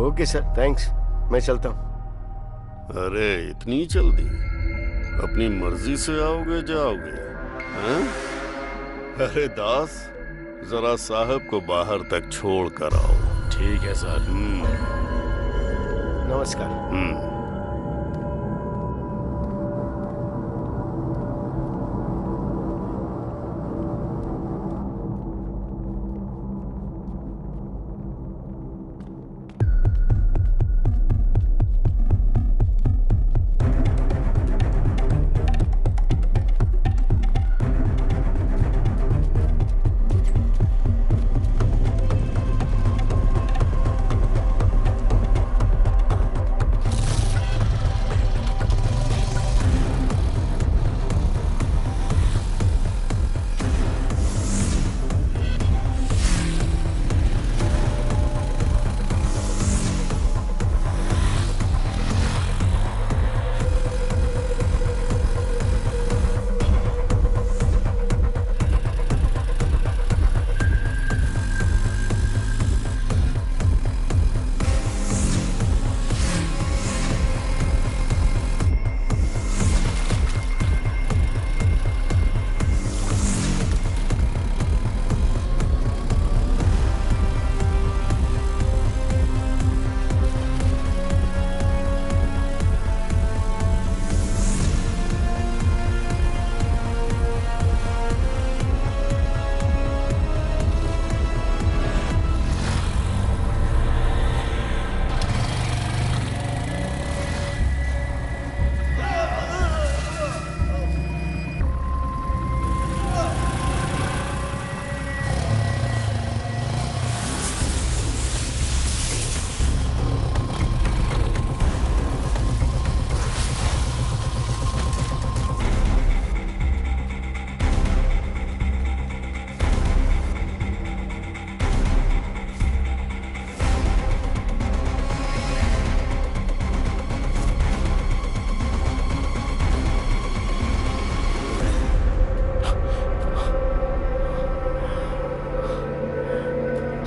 ओके सर, थैंक्स, मैं चलता हूँ। अरे इतनी जल्दी? अपनी मर्जी से आओगे जाओगे? हैं? अरे दास, जरा साहब को बाहर तक छोड़ कर आओ। ठीक है सर। नमस्कार।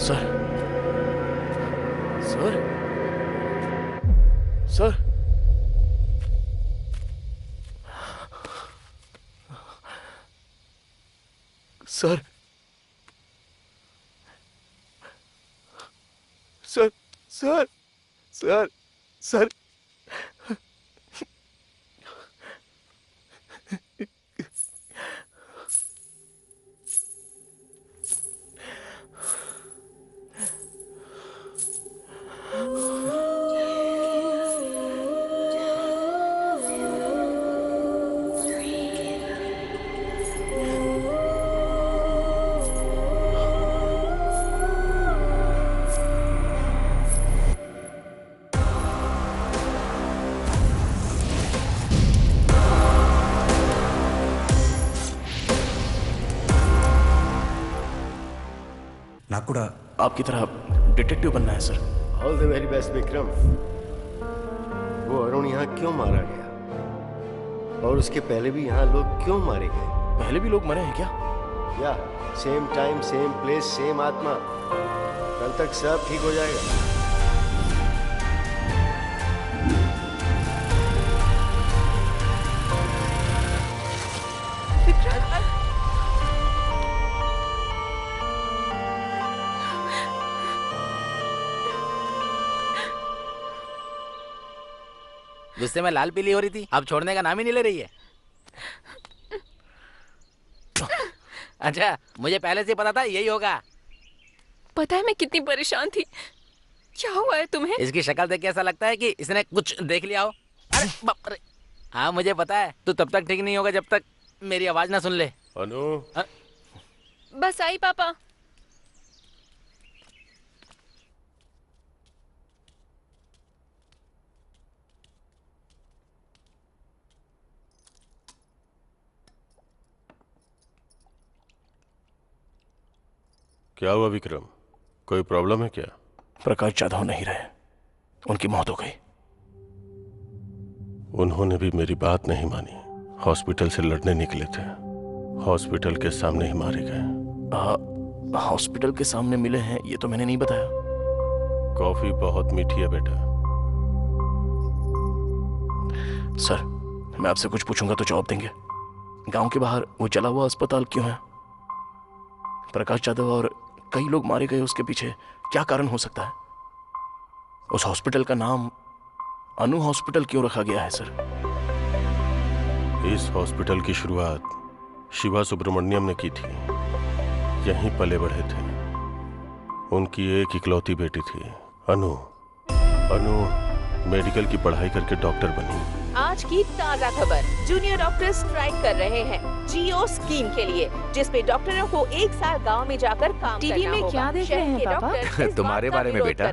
Sir, sir, sir, sir, sir, sir, नाकुड़ा आपकी तरह डिटेक्टिव बनना है sir. All the very best Vikram. वो अरुण यहाँ क्यों मारा गया और उसके पहले भी यहाँ लोग क्यों मारे गए? पहले भी लोग मरे हैं क्या? या same time same place same आत्मा। कल तक सब ठीक हो जाएगा। गुस्से में लाल पीली हो रही थी, अब छोड़ने का नाम ही नहीं ले रही है। अच्छा, मुझे पहले से पता था यही होगा। पता है मैं कितनी परेशान थी। क्या हुआ है तुम्हें? इसकी शक्ल देख के ऐसा लगता है कि इसने कुछ देख लिया हो। अरे बाप रे। हाँ मुझे पता है, तू तब तक ठीक नहीं होगा जब तक मेरी आवाज ना सुन ले। अनु बस आई पापा। क्या हुआ विक्रम, कोई प्रॉब्लम है क्या? प्रकाश जाधव नहीं रहे, उनकी मौत हो गई। उन्होंने भी मेरी बात नहीं मानी, हॉस्पिटल से लड़ने निकले थे, हॉस्पिटल के सामने ही मारे गए। हॉस्पिटल के सामने मिले हैं ये तो मैंने नहीं बताया। कॉफी बहुत मीठी है बेटा। सर मैं आपसे कुछ पूछूंगा तो जवाब देंगे। गांव के बाहर वो जला हुआ अस्पताल क्यों है? प्रकाश जाधव और कई लोग मारे गए, उसके पीछे क्या कारण हो सकता है? उस हॉस्पिटल का नाम अनु हॉस्पिटल क्यों रखा गया है सर? इस हॉस्पिटल की शुरुआत शिवा सुब्रमण्यम ने की थी, यहीं पले बढ़े थे। उनकी एक इकलौती बेटी थी अनु। अनु मेडिकल की पढ़ाई करके डॉक्टर बनी। आज की ताजा खबर, जूनियर डॉक्टर स्ट्राइक कर रहे हैं जियो स्कीम के लिए, जिसपे डॉक्टरों को 1 साल गांव में जाकर काम टीवी करना में होगा। क्या देख रहे हैं पापा? तुम्हारे बारे में बेटा,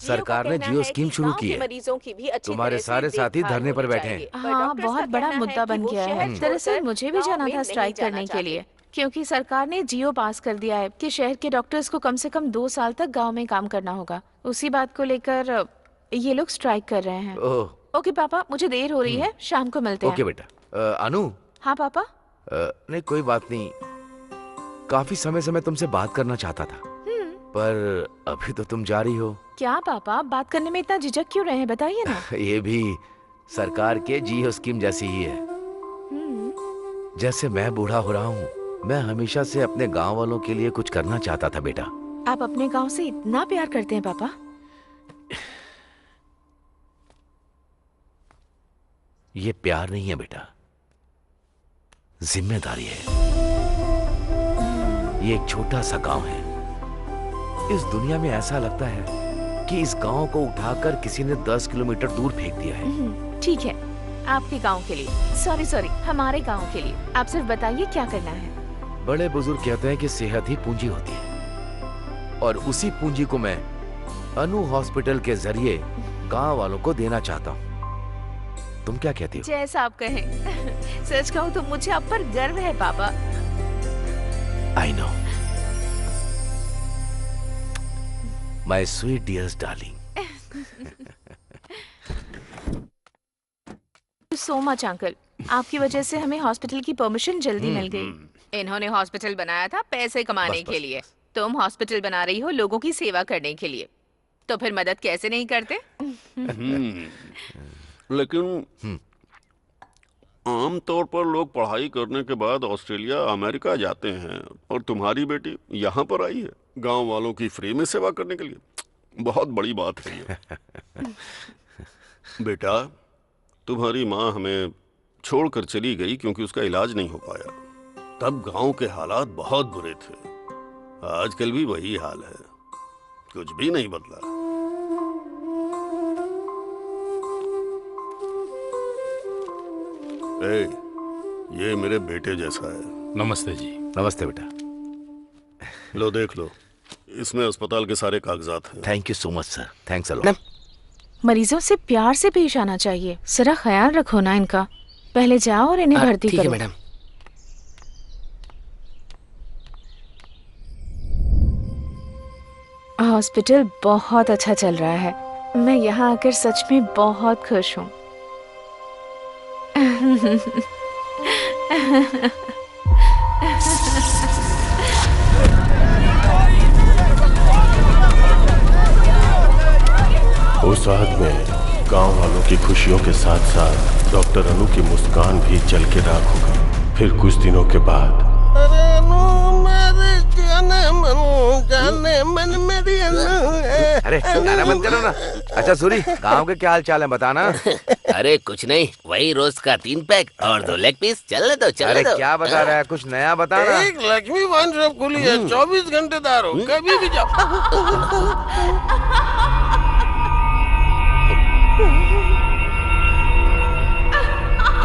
सरकार ने जियो स्कीम शुरू की है। मरीजों की भी अच्छी तुम्हारे सारे साथी धरने पर बैठे हैं। हाँ, बहुत बड़ा मुद्दा बन गया है। दरअसल मुझे भी जाना था स्ट्राइक करने के लिए, क्योंकि सरकार ने जियो पास कर दिया है कि शहर के डॉक्टर्स को कम से कम 2 साल तक गांव में काम करना होगा। उसी बात को लेकर ये लोग स्ट्राइक कर रहे हैं। ओके पापा, मुझे देर हो रही है, शाम को मिलते हैं। ओके बेटा। अनु। हाँ पापा। नहीं कोई बात नहीं, काफी समय से मैं तुमसे बात करना चाहता था, पर अभी तो तुम जा रही हो। क्या पापा, बात करने में इतना झिझक क्यों रहे हैं, बताइए ना। ये भी सरकार के जियो स्कीम जैसी ही है। जैसे मैं बूढ़ा हो रहा हूँ, मैं हमेशा से अपने गांव वालों के लिए कुछ करना चाहता था बेटा। आप अपने गांव से इतना प्यार करते हैं पापा? ये प्यार नहीं है बेटा, जिम्मेदारी है। ये एक छोटा सा गांव है। इस दुनिया में ऐसा लगता है कि इस गांव को उठाकर किसी ने 10 किलोमीटर दूर फेंक दिया है। ठीक है, आपके गांव के लिए। सॉरी, हमारे गांव के लिए। आप सिर्फ बताइए क्या करना है। बड़े बुजुर्ग कहते हैं कि सेहत ही पूंजी होती है, और उसी पूंजी को मैं अनु हॉस्पिटल के जरिए गांव वालों को देना चाहता हूँ। तुम क्या कहती हो? जैसा आप कहें। सच कहूँ तो मुझे आप पर गर्व है पापा। I know my sweet dears darling. So much uncle, आपकी वजह से हमें हॉस्पिटल की परमिशन जल्दी मिल गई। इन्होंने हॉस्पिटल बनाया था पैसे कमाने के लिए, तुम हॉस्पिटल बना रही हो लोगों की सेवा करने के लिए, तो फिर मदद कैसे नहीं करते? लेकिन आम तौर पर लोग पढ़ाई करने के बाद ऑस्ट्रेलिया अमेरिका जाते हैं, और तुम्हारी बेटी यहाँ पर आई है गांव वालों की फ्री में सेवा करने के लिए। बहुत बड़ी बात है ये। बेटा, तुम्हारी माँ हमें छोड़कर चली गई क्योंकि उसका इलाज नहीं हो पाया। तब गांव के हालात बहुत बुरे थे, आजकल भी वही हाल है, कुछ भी नहीं बदला। ये मेरे बेटे जैसा है। नमस्ते जी। नमस्ते बेटा। लो देख लो, इसमें अस्पताल के सारे कागजात हैं। Thank you so much sir, thanks a lot. मरीजों से प्यार से पेश आना चाहिए, जरा ख्याल रखो ना इनका। पहले जाओ और इन्हें भर्ती करो। ठीक है मैडम। हॉस्पिटल बहुत अच्छा चल रहा है, मैं यहाँ आकर सच में बहुत खुश हूँ। उस रात में गांव वालों की खुशियों के साथ साथ डॉक्टर अनु की मुस्कान भी जल के राख हो गई। फिर कुछ दिनों के बाद अरे गाना बंद करो ना। अच्छा सूरी, गांव के क्या हाल चाल है बताना। अरे कुछ नहीं, वही रोज का 3 पैक और 2 लेग पीस। चलने दो अरे क्या बता रहा है, कुछ नया बताना। एक लक्ष्मी वाइन शॉप खुली है, 24 घंटे दार हो, कभी भी जाओ।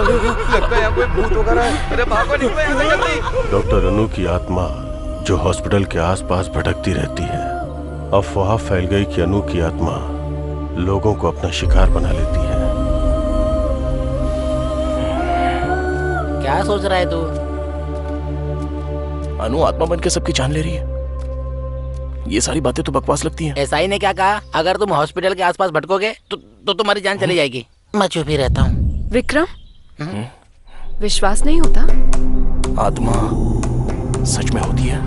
लगता है यहाँ कोई भूत वगैरह है। अरे भागो, निकलो यहाँ से जल्दी। डॉक्टर अनु की आत्मा जो हॉस्पिटल के आसपास भटकती रहती है, अफवाह फैल गई कि अनु की आत्मा लोगों को अपना शिकार बना लेती है। क्या सोच रहा है तू? अनु आत्मा बन के सबकी जान ले रही है। ये सारी बातें तो बकवास लगती हैं। एसआई ने क्या कहा? अगर तुम हॉस्पिटल के आसपास भटकोगे तो तुम्हारी जान चली जाएगी। मैं चुप ही रहता हूँ। विक्रम, विश्वास नहीं होता? आत्मा सच में होती है।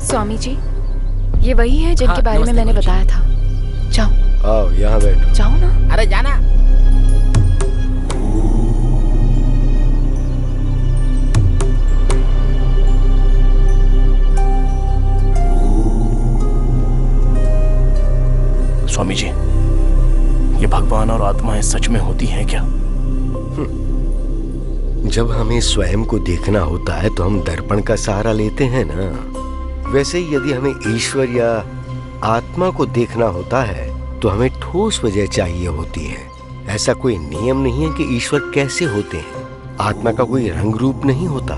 स्वामी जी, ये वही है जिनके बारे में मैंने बताया था। जाओ। आओ यहाँ बैठो। जाओ ना। अरे जाना। स्वामी जी, ये भगवान और आत्माएं सच में होती हैं क्या? जब हमें स्वयं को देखना होता है तो हम दर्पण का सहारा लेते हैं ना। वैसे ही यदि हमें ईश्वर या आत्मा को देखना होता है तो हमें ठोस वजह चाहिए होती है। ऐसा कोई नियम नहीं है कि ईश्वर कैसे होते हैं। आत्मा का कोई रंग रूप नहीं होता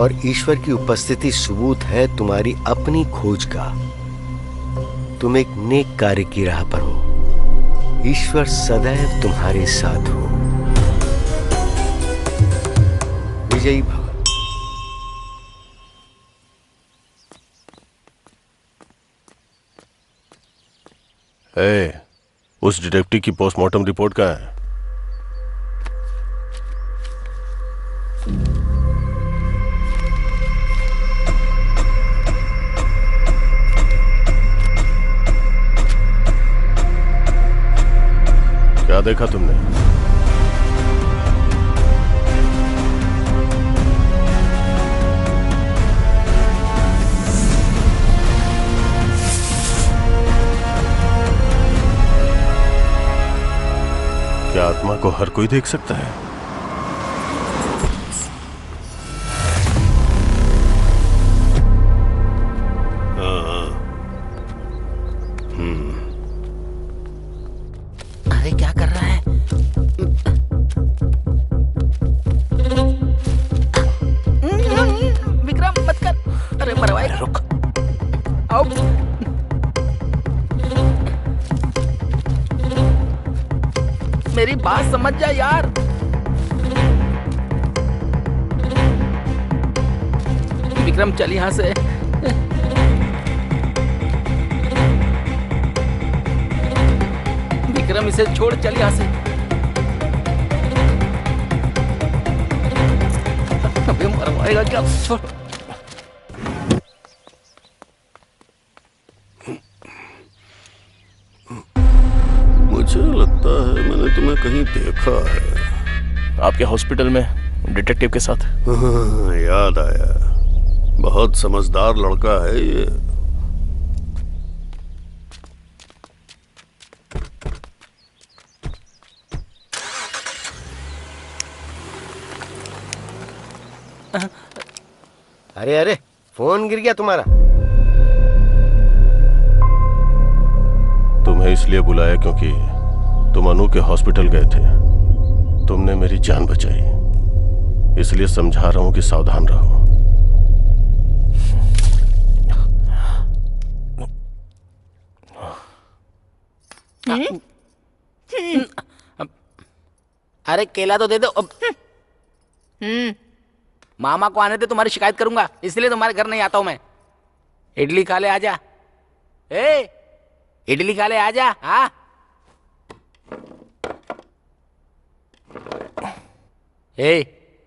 और ईश्वर की उपस्थिति सबूत है तुम्हारी अपनी खोज का। तुम एक नेक कार्य की राह पर हो। ईश्वर सदैव तुम्हारे साथ हो। विजयी भव। उस डिटेक्टिव की पोस्टमार्टम रिपोर्ट कहाँ है? क्या देखा तुमने? क्या आत्मा को हर कोई देख सकता है? अरे क्या कर रहा है? विक्रम मत कर। अरे मरवाए। रुक। आओ। मेरी बात समझ जा यार। विक्रम चल यहां से। विक्रम इसे छोड़, चल यहां से। अबे मरवाएगा क्या? छोड़। मुझे लगता है मैंने तुम्हें कहीं देखा है। आपके हॉस्पिटल में डिटेक्टिव के साथ। हाँ, याद आया। बहुत समझदार लड़का है ये। अरे अरे, फोन गिर गया तुम्हारा। तुम्हें इसलिए बुलाया क्योंकि तुम अनु के हॉस्पिटल गए थे। तुमने मेरी जान बचाई, इसलिए समझा रहा हूं कि सावधान रहो। अरे केला तो दे दो। मामा को आने दे, तुम्हारी शिकायत करूंगा, इसलिए तुम्हारे घर नहीं आता हूं मैं। इडली खा ले, आजा। इडली खा ले, आजा। हाँ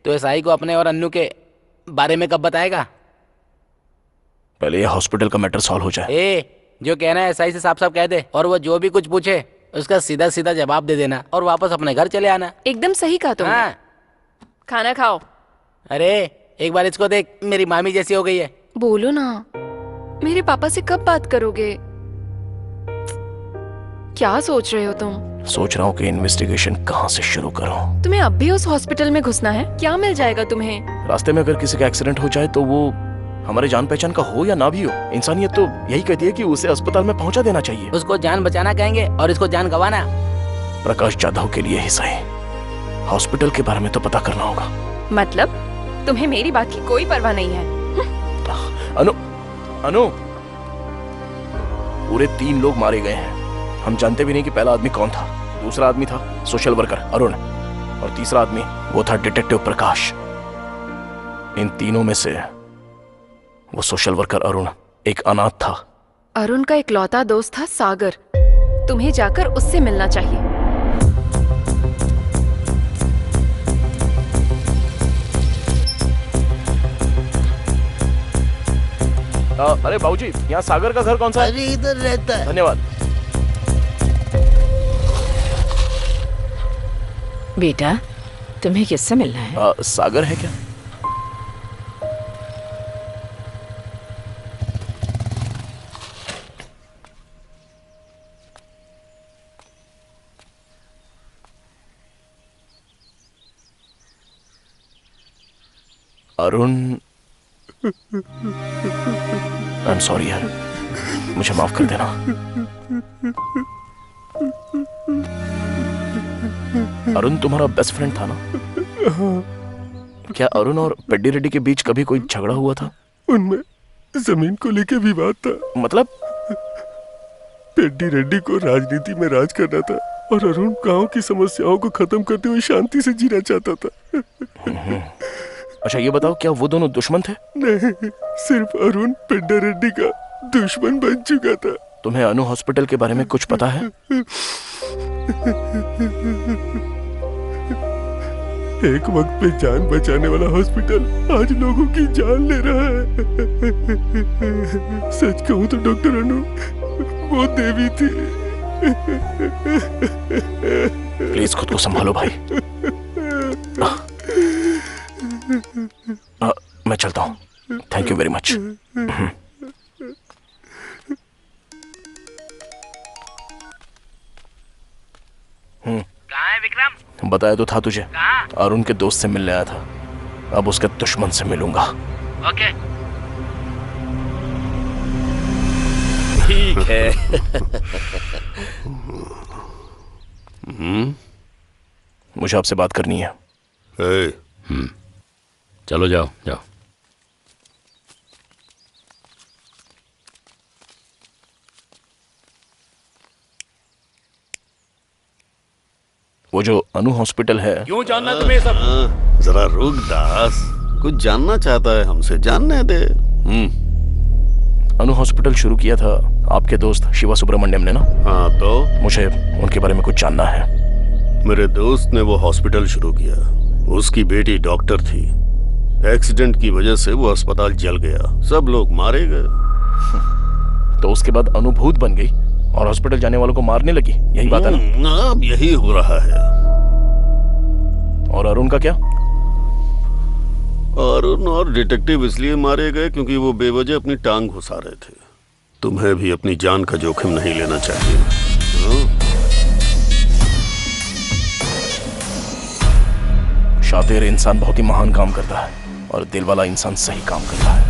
तो एसआई को अपने और अन्नू के बारे में कब बताएगा? पहले ये हॉस्पिटल का मैटर सॉल्व हो जाए। जो कहना है एसआई से साफ साफ कह दे, और वो जो भी कुछ पूछे उसका सीधा सीधा जवाब दे देना और वापस अपने घर चले आना। एकदम सही कहा तुमने। हाँ। खाना खाओ। अरे एक बार इसको देख, मेरी मामी जैसी हो गई है। बोलो ना, मेरे पापा से कब बात करोगे? क्या सोच रहे हो तुम? सोच रहा हूँ कि इन्वेस्टिगेशन कहाँ से शुरू करूँ। तुम्हें अब भी उस हॉस्पिटल में घुसना है? क्या मिल जाएगा तुम्हें? रास्ते में अगर किसी का एक्सीडेंट हो जाए तो वो हमारे जान पहचान का हो या ना भी हो, इंसानियत तो यही कहती है कि उसे अस्पताल में पहुंचा देना चाहिए। उसको जान बचाना कहेंगे और इसको जान गंवाना। प्रकाश जाधव के लिए ही सही, हॉस्पिटल के बारे में तो पता करना होगा। मतलब तुम्हें मेरी बात की कोई परवाह नहीं है? अनु, अनु, पूरे 3 लोग मारे गए हैं। हम जानते भी नहीं कि पहला आदमी कौन था। दूसरा आदमी था सोशल वर्कर अरुण, और तीसरा आदमी वो था डिटेक्टिव प्रकाश। इन तीनों में से वो सोशल वर्कर अरुण एक अनाथ था। अरुण का इकलौता दोस्त था सागर। तुम्हें जाकर उससे मिलना चाहिए। अरे बाबूजी, यहाँ सागर का घर कौन सा है? अरे इधर रहता है। धन्यवाद। बेटा, तुम्हें किससे मिलना है? सागर है क्या? अरुण, आई एम सॉरी यार, मुझे माफ कर देना। अरुण तुम्हारा बेस्ट फ्रेंड था ना? क्या अरुण और पेड्डी रेड्डी के बीच कभी कोई झगड़ा हुआ था? उनमें जमीन को लेके विवाद था। मतलब? पेड्डी रेड्डी को राजनीति में राज करना था और अरुण गांव की समस्याओं को खत्म करते हुए शांति से जीना चाहता था। अच्छा ये बताओ, क्या वो दोनों दुश्मन थे? नहीं, सिर्फ अरुण पेड्डी रेड्डी का दुश्मन बन चुका था। तुम्हें अनु हॉस्पिटल के बारे में कुछ पता है? एक वक्त पे जान बचाने वाला हॉस्पिटल आज लोगों की जान ले रहा है। सच कहूं तो डॉक्टर अनु वो देवी थी। प्लीज खुद को संभालो भाई। मैं चलता हूँ। Thank you very much. कहाँ है विक्रम? बताया तो था तुझे, अरुण के दोस्त से मिलने आया था। अब उसके दुश्मन से मिलूंगा। ओके ठीक है। मुझे आपसे बात करनी है। चलो जाओ जाओ। वो जो अनु हॉस्पिटल है, क्यों जानना तुम्हें ये सब? जरा रुक दास, कुछ जानना चाहता है हमसे, जानने दे। अनु हॉस्पिटल शुरू किया था आपके दोस्त शिवा सुब्रमण्यम ने ना? हाँ तो? मुझे उनके बारे में कुछ जानना है। मेरे दोस्त ने वो हॉस्पिटल शुरू किया। उसकी बेटी डॉक्टर थी। एक्सीडेंट की वजह से वो अस्पताल जल गया, सब लोग मारे गए। तो उसके बाद अनु भूत बन गई और हॉस्पिटल जाने वालों को मारने लगी, यही बात है ना? अब यही हो रहा है। और अरुण का क्या? अरुण और डिटेक्टिव इसलिए मारे गए क्योंकि वो बेवजह अपनी टांग घुसा रहे थे। तुम्हें भी अपनी जान का जोखिम नहीं लेना चाहिए। शातिर इंसान बहुत ही महान काम करता है और दिल वाला इंसान सही काम करता है।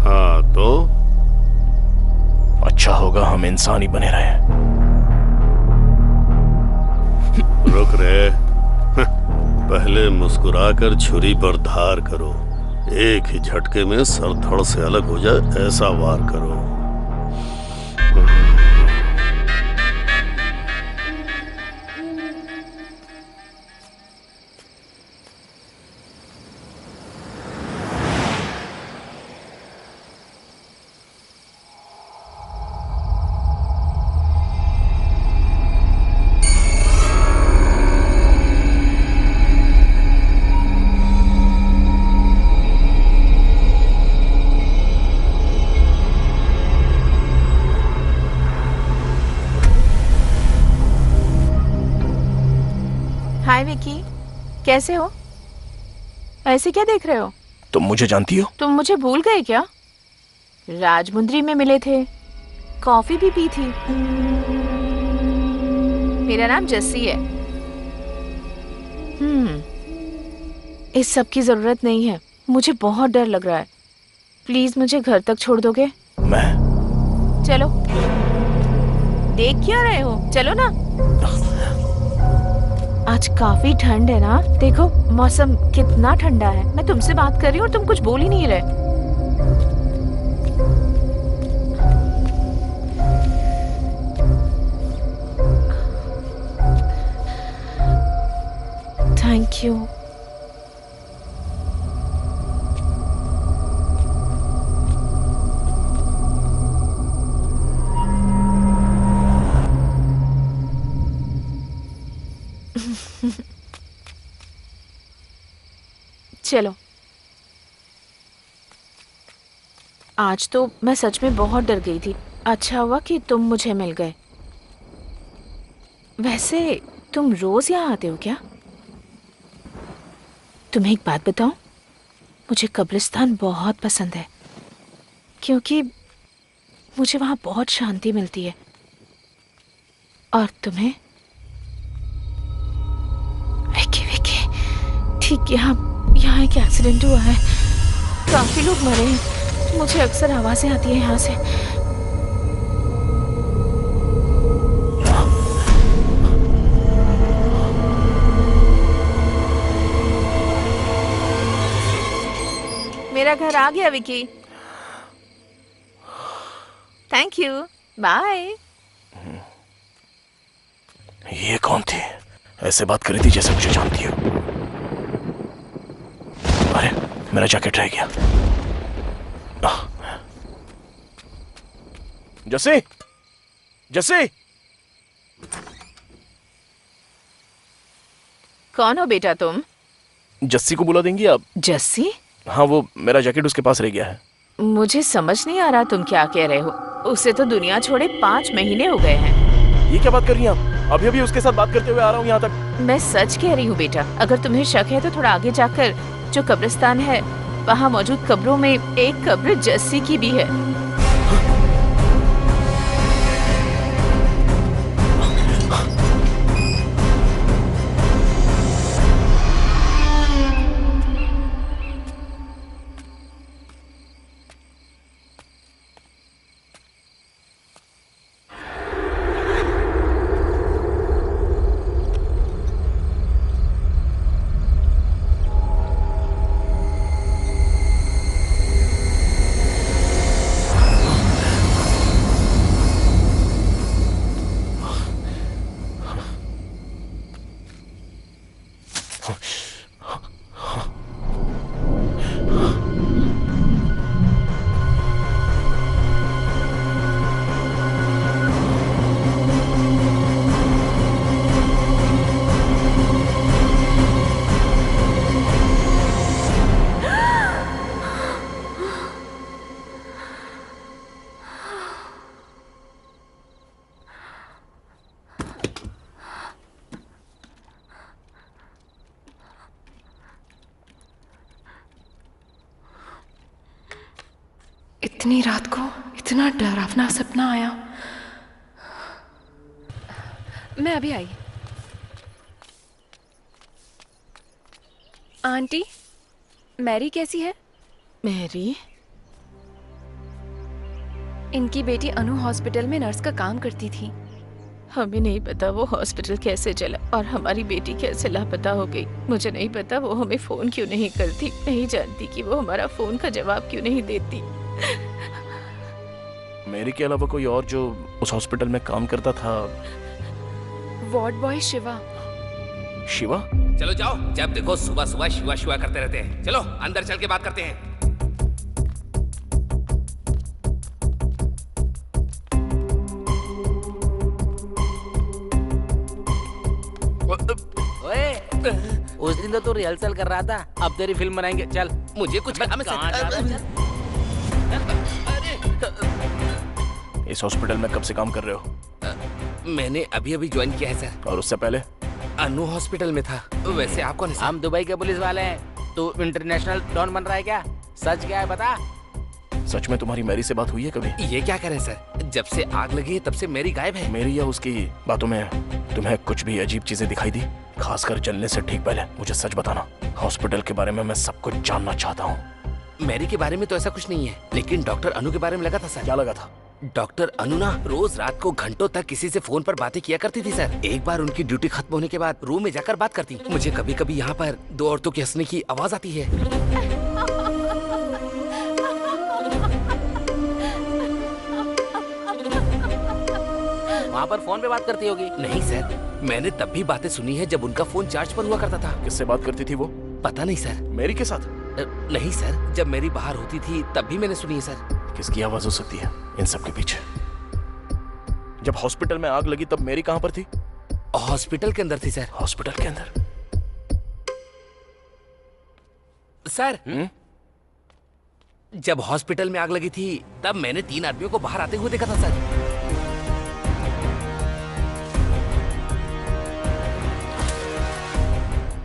हाँ तो? अच्छा होगा हम इंसान ही बने रहे। रुक रे, पहले मुस्कुराकर छुरी पर धार करो। एक ही झटके में सर धड़ से अलग हो जाए ऐसा वार करो। हाय विकी, कैसे हो? ऐसे क्या देख रहे हो? तुम मुझे जानती हो? तुम मुझे भूल गए क्या? राजमुंद्री में मिले थे, कॉफी भी पी थी। मेरा नाम जस्सी है। इस सब की जरूरत नहीं है, मुझे बहुत डर लग रहा है। प्लीज मुझे घर तक छोड़ दोगे? मैं? चलो। देख क्या रहे हो, चलो ना। आज काफी ठंड है ना, देखो मौसम कितना ठंडा है। मैं तुमसे बात कर रही हूँ और तुम कुछ बोल ही नहीं रहे। Thank you. चलो, आज तो मैं सच में बहुत डर गई थी। अच्छा हुआ कि तुम मुझे मिल गए। वैसे तुम रोज यहाँ आते हो क्या? तुम्हें एक बात बताऊं, मुझे कब्रिस्तान बहुत पसंद है क्योंकि मुझे वहां बहुत शांति मिलती है। और तुम्हें? विकी विकी, ठीक यहाँ एक एक्सीडेंट हुआ है, काफी लोग मरे हैं। मुझे अक्सर आवाजें आती है यहाँ से। मेरा घर आ गया विकी। Thank you, bye. ये कौन थी? ऐसे बात करी थी जैसे मुझे जानती हो। अरे मेरा जैकेट रह गया। जस्सी, जस्सी। कौन हो बेटा तुम? जस्सी को बुला देंगी आप? जस्सी? हाँ, वो मेरा जैकेट उसके पास रह गया है। मुझे समझ नहीं आ रहा तुम क्या कह रहे हो। उसे तो दुनिया छोड़े 5 महीने हो गए हैं। ये क्या बात कर रही हैं आप? अभी अभी उसके साथ बात करते हुए आ रहा हूँ यहाँ तक। मैं सच कह रही हूँ बेटा। अगर तुम्हें शक है तो थोड़ा आगे जाकर जो कब्रिस्तान है वहाँ मौजूद कब्रों में एक कब्र जस्सी की भी है। इतनी रात को इतना डरावना सपना आया। मैं अभी आई। आंटी, मैरी कैसी है? मैरी? इनकी बेटी अनु हॉस्पिटल में नर्स का काम करती थी। हमें नहीं पता वो हॉस्पिटल कैसे चला और हमारी बेटी कैसे लापता हो गई। मुझे नहीं पता वो हमें फोन क्यों नहीं करती। नहीं जानती कि वो हमारा फोन का जवाब क्यों नहीं देती। मेरी के अलावा कोई और जो उस हॉस्पिटल में काम करता था? Ward boy Shiva. शिवा? चलो जाओ, जब देखो सुबह सुबह शिवा शिवा करते रहते हैं। चलो अंदर चल के बात करते हैं। ओए, उस दिन तो तू रिहर्सल कर रहा था, अब तेरी फिल्म बनाएंगे। चल, मुझे कुछ इस हॉस्पिटल में कब से काम कर रहे हो? मैंने अभी अभी ज्वाइन किया है सर। और उससे पहले? अनु हॉस्पिटल में था। वैसे आप कौन है? हम दुबई के पुलिस वाले हैं। तू इंटरनेशनल डॉन बन रहा है क्या? सच क्या है बता। सच में तुम्हारी मैरी से बात हुई है कभी? ये क्या करें सर, जब से आग लगी है तब से मैरी गायब है। मेरी या उसकी बातों में तुम्हें कुछ भी अजीब चीजें दिखाई दी? खासकर जलने से ठीक पहले मुझे सच बताना। हॉस्पिटल के बारे में मैं सब कुछ जानना चाहता हूँ। मैरी के बारे में तो ऐसा कुछ नहीं है, लेकिन डॉक्टर अनु के बारे में लगा था सर। क्या लगा था? डॉक्टर अनु ना रोज रात को घंटों तक किसी से फोन पर बातें किया करती थी सर। एक बार उनकी ड्यूटी खत्म होने के बाद रूम में जाकर बात करती। मुझे कभी कभी यहाँ पर दो औरतों के हंसने की आवाज आती है। वहाँ पर फोन पे बात करती होगी। नहीं सर, मैंने तब भी बातें सुनी है जब उनका फोन चार्ज पर हुआ करता था। किससे बात करती थी वो? पता नहीं सर। मेरी के साथ? नहीं सर, जब मेरी बाहर होती थी तब भी मैंने सुनी है सर। किसकी आवाज हो सकती है इन सब के पीछे? जब हॉस्पिटल में आग लगी तब मेरी कहां पर थी? हॉस्पिटल के अंदर थी सर। हॉस्पिटल के अंदर? सर जब हॉस्पिटल में आग लगी थी तब मैंने 3 आदमियों को बाहर आते हुए देखा था सर।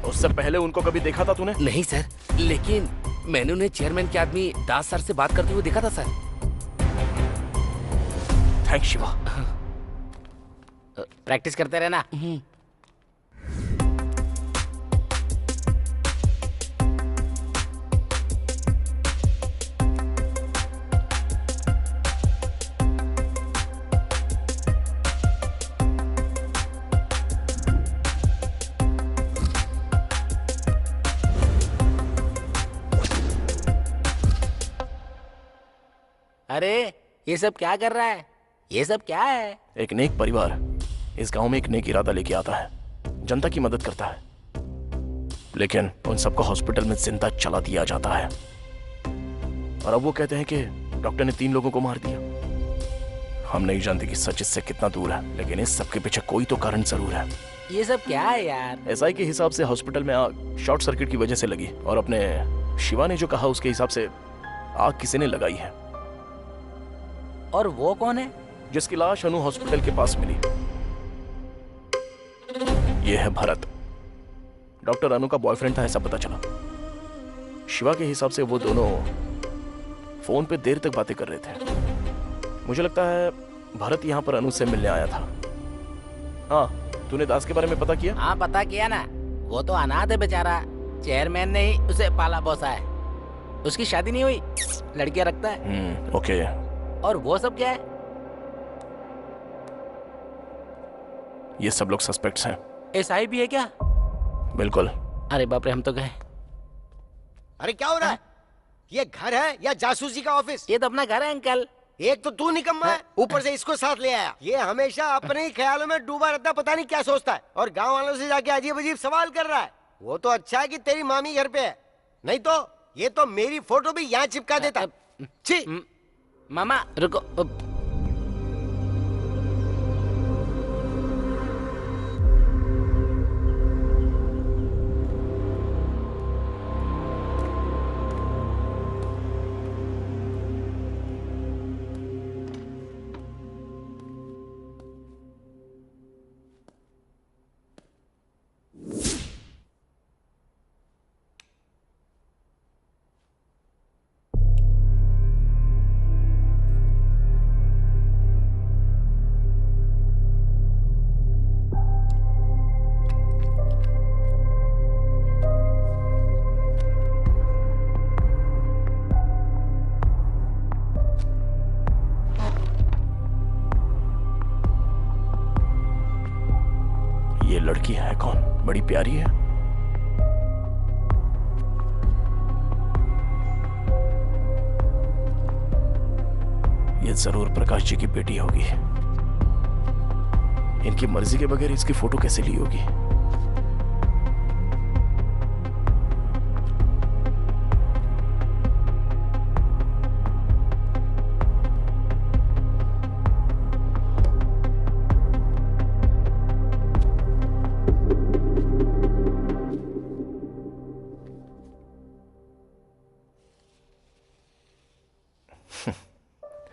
उससे पहले उनको कभी देखा था तूने? नहीं सर, लेकिन मैंने उन्हें चेयरमैन के आदमी दास सर से बात करते हुए देखा था सर। थैंक्स शिवा। प्रैक्टिस करते रहना। अरे ये सब क्या कर रहा है? ये सब क्या है? एक नेक परिवार इस गांव में एक नेक इरादा लेके आता है, जनता की मदद करता है, लेकिन उन सबको हॉस्पिटल में जिंदा चला दिया जाता है। और अब वो कहते हैं कि डॉक्टर ने 3 लोगों को मार दिया। हम नहीं जानते कि सच इससे कितना दूर है, लेकिन इस सब के पीछे कोई तो कारण जरूर है। ये सब क्या है यार? एसआई के हिसाब से हॉस्पिटल में आग शॉर्ट सर्किट की वजह से लगी, और अपने शिवा ने जो कहा उसके हिसाब से आग किसी ने लगाई है। और वो कौन है? जिसकी लाश अनु हॉस्पिटल के पास मिली। ये है भरत, डॉक्टर अनु का बॉयफ्रेंड था, ऐसा पता चला। शिवा के हिसाब से वो दोनों फोन पे देर तक बातें कर रहे थे। मुझे लगता है भरत यहाँ पर अनु से मिलने आया था। हाँ, तूने दास के बारे में पता किया? हाँ पता किया ना, वो तो अनाथ है बेचारा। चेयरमैन ने ही उसे पाला पोसा है। उसकी शादी नहीं हुई, लड़कियां रखता है। ओके। और वो सब क्या है? ये सब लोग सस्पेक्ट्स हैं। एसआई भी है क्या? बिल्कुल। अरे बाप रे, हम तो गए। अरे क्या हो रहा है? ये घर है या जासूसी का ऑफिस? ये तो अपना घर है अंकल। एक तो तू निकम्मा है, ऊपर से इसको साथ ले आया। ये हमेशा अपने ही ख्यालों में डूबा रहता, पता नहीं क्या सोचता है, और गांव वालों से जाके अजीब अजीब सवाल कर रहा है। वो तो अच्छा है कि तेरी मामी घर पे है, नहीं तो ये तो मेरी फोटो भी यहाँ चिपका देता। छी। मामा रुको। लड़की है कौन? बड़ी प्यारी है। ये जरूर प्रकाश जी की बेटी होगी। इनकी मर्जी के बगैर इसकी फोटो कैसे ली होगी?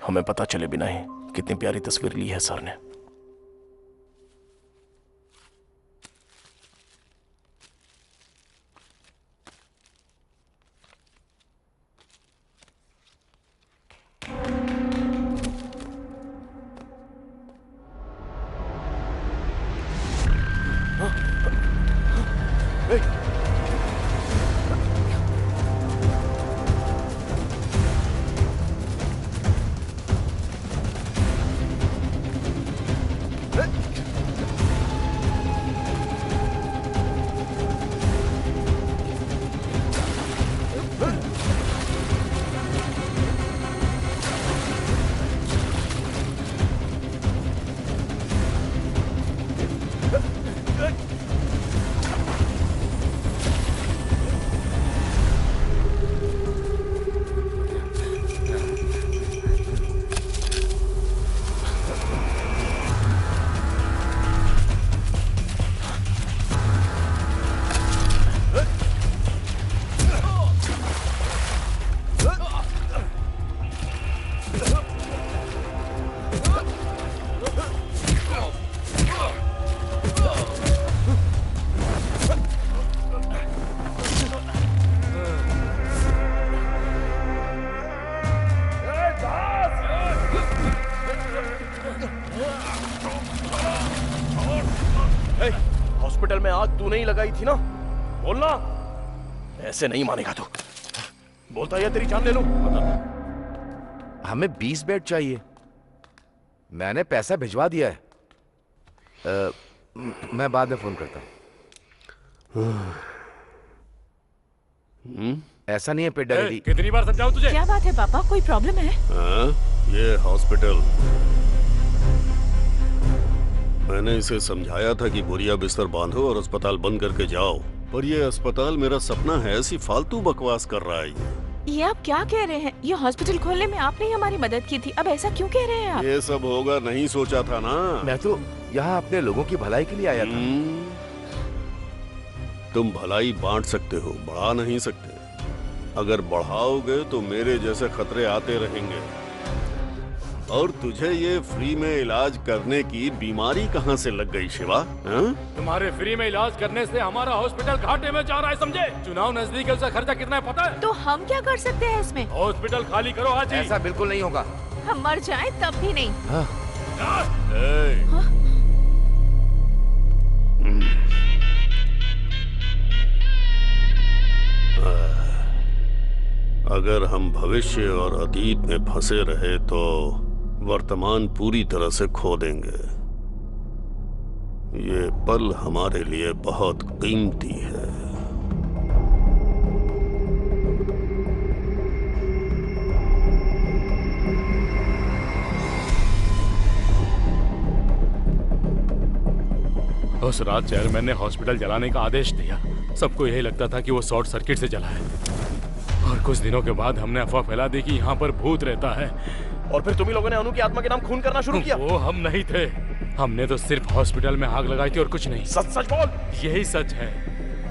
हमें पता चले बिना ही कितनी प्यारी तस्वीर ली है सर ने। हॉस्पिटल में आग तूने ही लगाई थी ना? बोलना। ऐसे नहीं मानेगा तू। बोलता है तेरी जान ले लूं। हमें 20 बेड चाहिए। मैंने पैसा भिजवा दिया है। मैं बाद में फोन करता हूँ। ऐसा नहीं है पेट डरेगी। कितनी बार समझाऊं तुझे? क्या बात है पापा, कोई प्रॉब्लम है? ये हॉस्पिटल, मैंने इसे समझाया था कि बोरिया बिस्तर बांधो और अस्पताल बंद करके जाओ, पर ये अस्पताल मेरा सपना है, ऐसी फालतू बकवास कर रहा है। ये आप क्या कह रहे हैं? ये हॉस्पिटल खोलने में आपने ही हमारी मदद की थी, अब ऐसा क्यों कह रहे हैं आप? ये सब होगा नहीं सोचा था ना। मैं तो यहाँ अपने लोगों की भलाई के लिए आया था। तुम भलाई बांट सकते हो, बढ़ा नहीं सकते। अगर बढ़ाओगे तो मेरे जैसे खतरे आते रहेंगे। और तुझे ये फ्री में इलाज करने की बीमारी कहाँ से लग गई शिवा? तुम्हारे फ्री में इलाज करने से हमारा हॉस्पिटल घाटे में जा रहा है, समझे? चुनाव नजदीक है, उसका खर्चा कितना है पता है? तो हम क्या कर सकते हैं इसमें? हॉस्पिटल खाली करो आज ही। ऐसा बिल्कुल नहीं होगा। हम मर जाएं तब भी नहीं। अगर हम भविष्य और अतीत में फंसे रहे तो वर्तमान पूरी तरह से खो देंगे। ये पल हमारे लिए बहुत कीमती है। उस रात चेयरमैन ने हॉस्पिटल जलाने का आदेश दिया। सबको यही लगता था कि वो शॉर्ट सर्किट से जला है, और कुछ दिनों के बाद हमने अफवाह फैला दी कि यहाँ पर भूत रहता है। और फिर तुम ही लोगों ने अनु की आत्मा के नाम खून करना शुरू किया। वो हम नहीं थे, हमने तो सिर्फ हॉस्पिटल में आग लगाई थी और कुछ नहीं। सच सच बोल। यही सच है,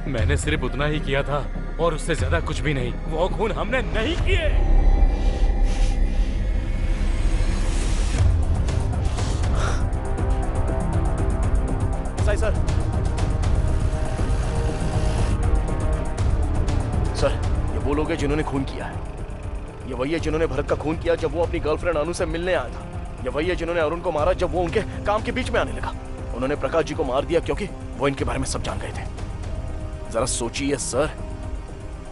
मैंने सिर्फ उतना ही किया था और उससे ज्यादा कुछ भी नहीं। वो खून हमने नहीं किए। सर सर, ये वो लोग हैं जिन्होंने खून किया है। ये वही है जिन्होंने भरत का खून किया जब वो अपनी गर्लफ्रेंड अनु से मिलने आया था। ये वही है जिन्होंने अरुण को मारा जब वो उनके काम के बीच में आने लगा। उन्होंने प्रकाश जी को मार दिया क्योंकि वो इनके बारे में सब जान गए थे। जरा सोचिए सर,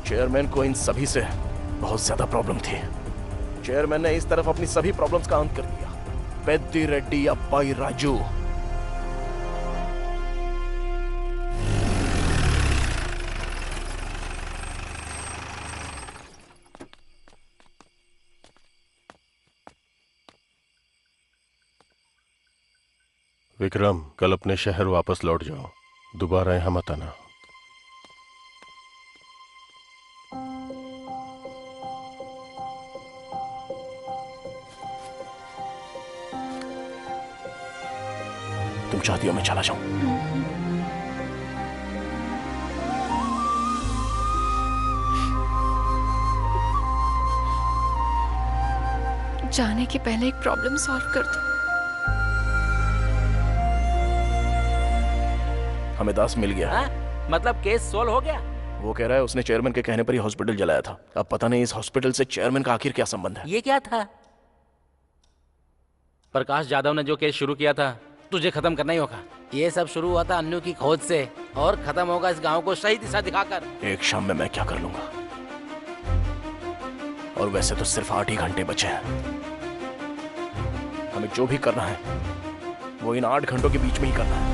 चेयरमैन को इन सभी से बहुत ज्यादा प्रॉब्लम थी। चेयरमैन ने इस तरफ अपनी सभी प्रॉब्लम्स का अंत कर दिया। पेद्दी रेड्डी अब्बाई राजू, विक्रम, कल अपने शहर वापस लौट जाओ, दोबारा यहाँ मत आना। तुम चाहती हो मैं चला जाऊं? जाने के पहले एक प्रॉब्लम सॉल्व कर दो। हमें दास मिल गया। मतलब केस सोल्व हो गया? वो कह रहा है उसने चेयरमैन के कहने पर ही हॉस्पिटल जलाया था। अब पता नहीं इस हॉस्पिटल से चेयरमैन का आखिर क्या संबंध है। ये क्या था? प्रकाश जाधव ने जो केस शुरू किया था, तुझे खत्म करना ही होगा। ये सब शुरू हुआ था अन्नू की खोज से और खत्म होगा इस गांव को सही दिशा दिखाकर। एक शाम में मैं क्या कर लूंगा? और वैसे तो सिर्फ 8 ही घंटे बचे हैं। हमें जो भी करना है वो इन 8 घंटों के बीच में ही करना है।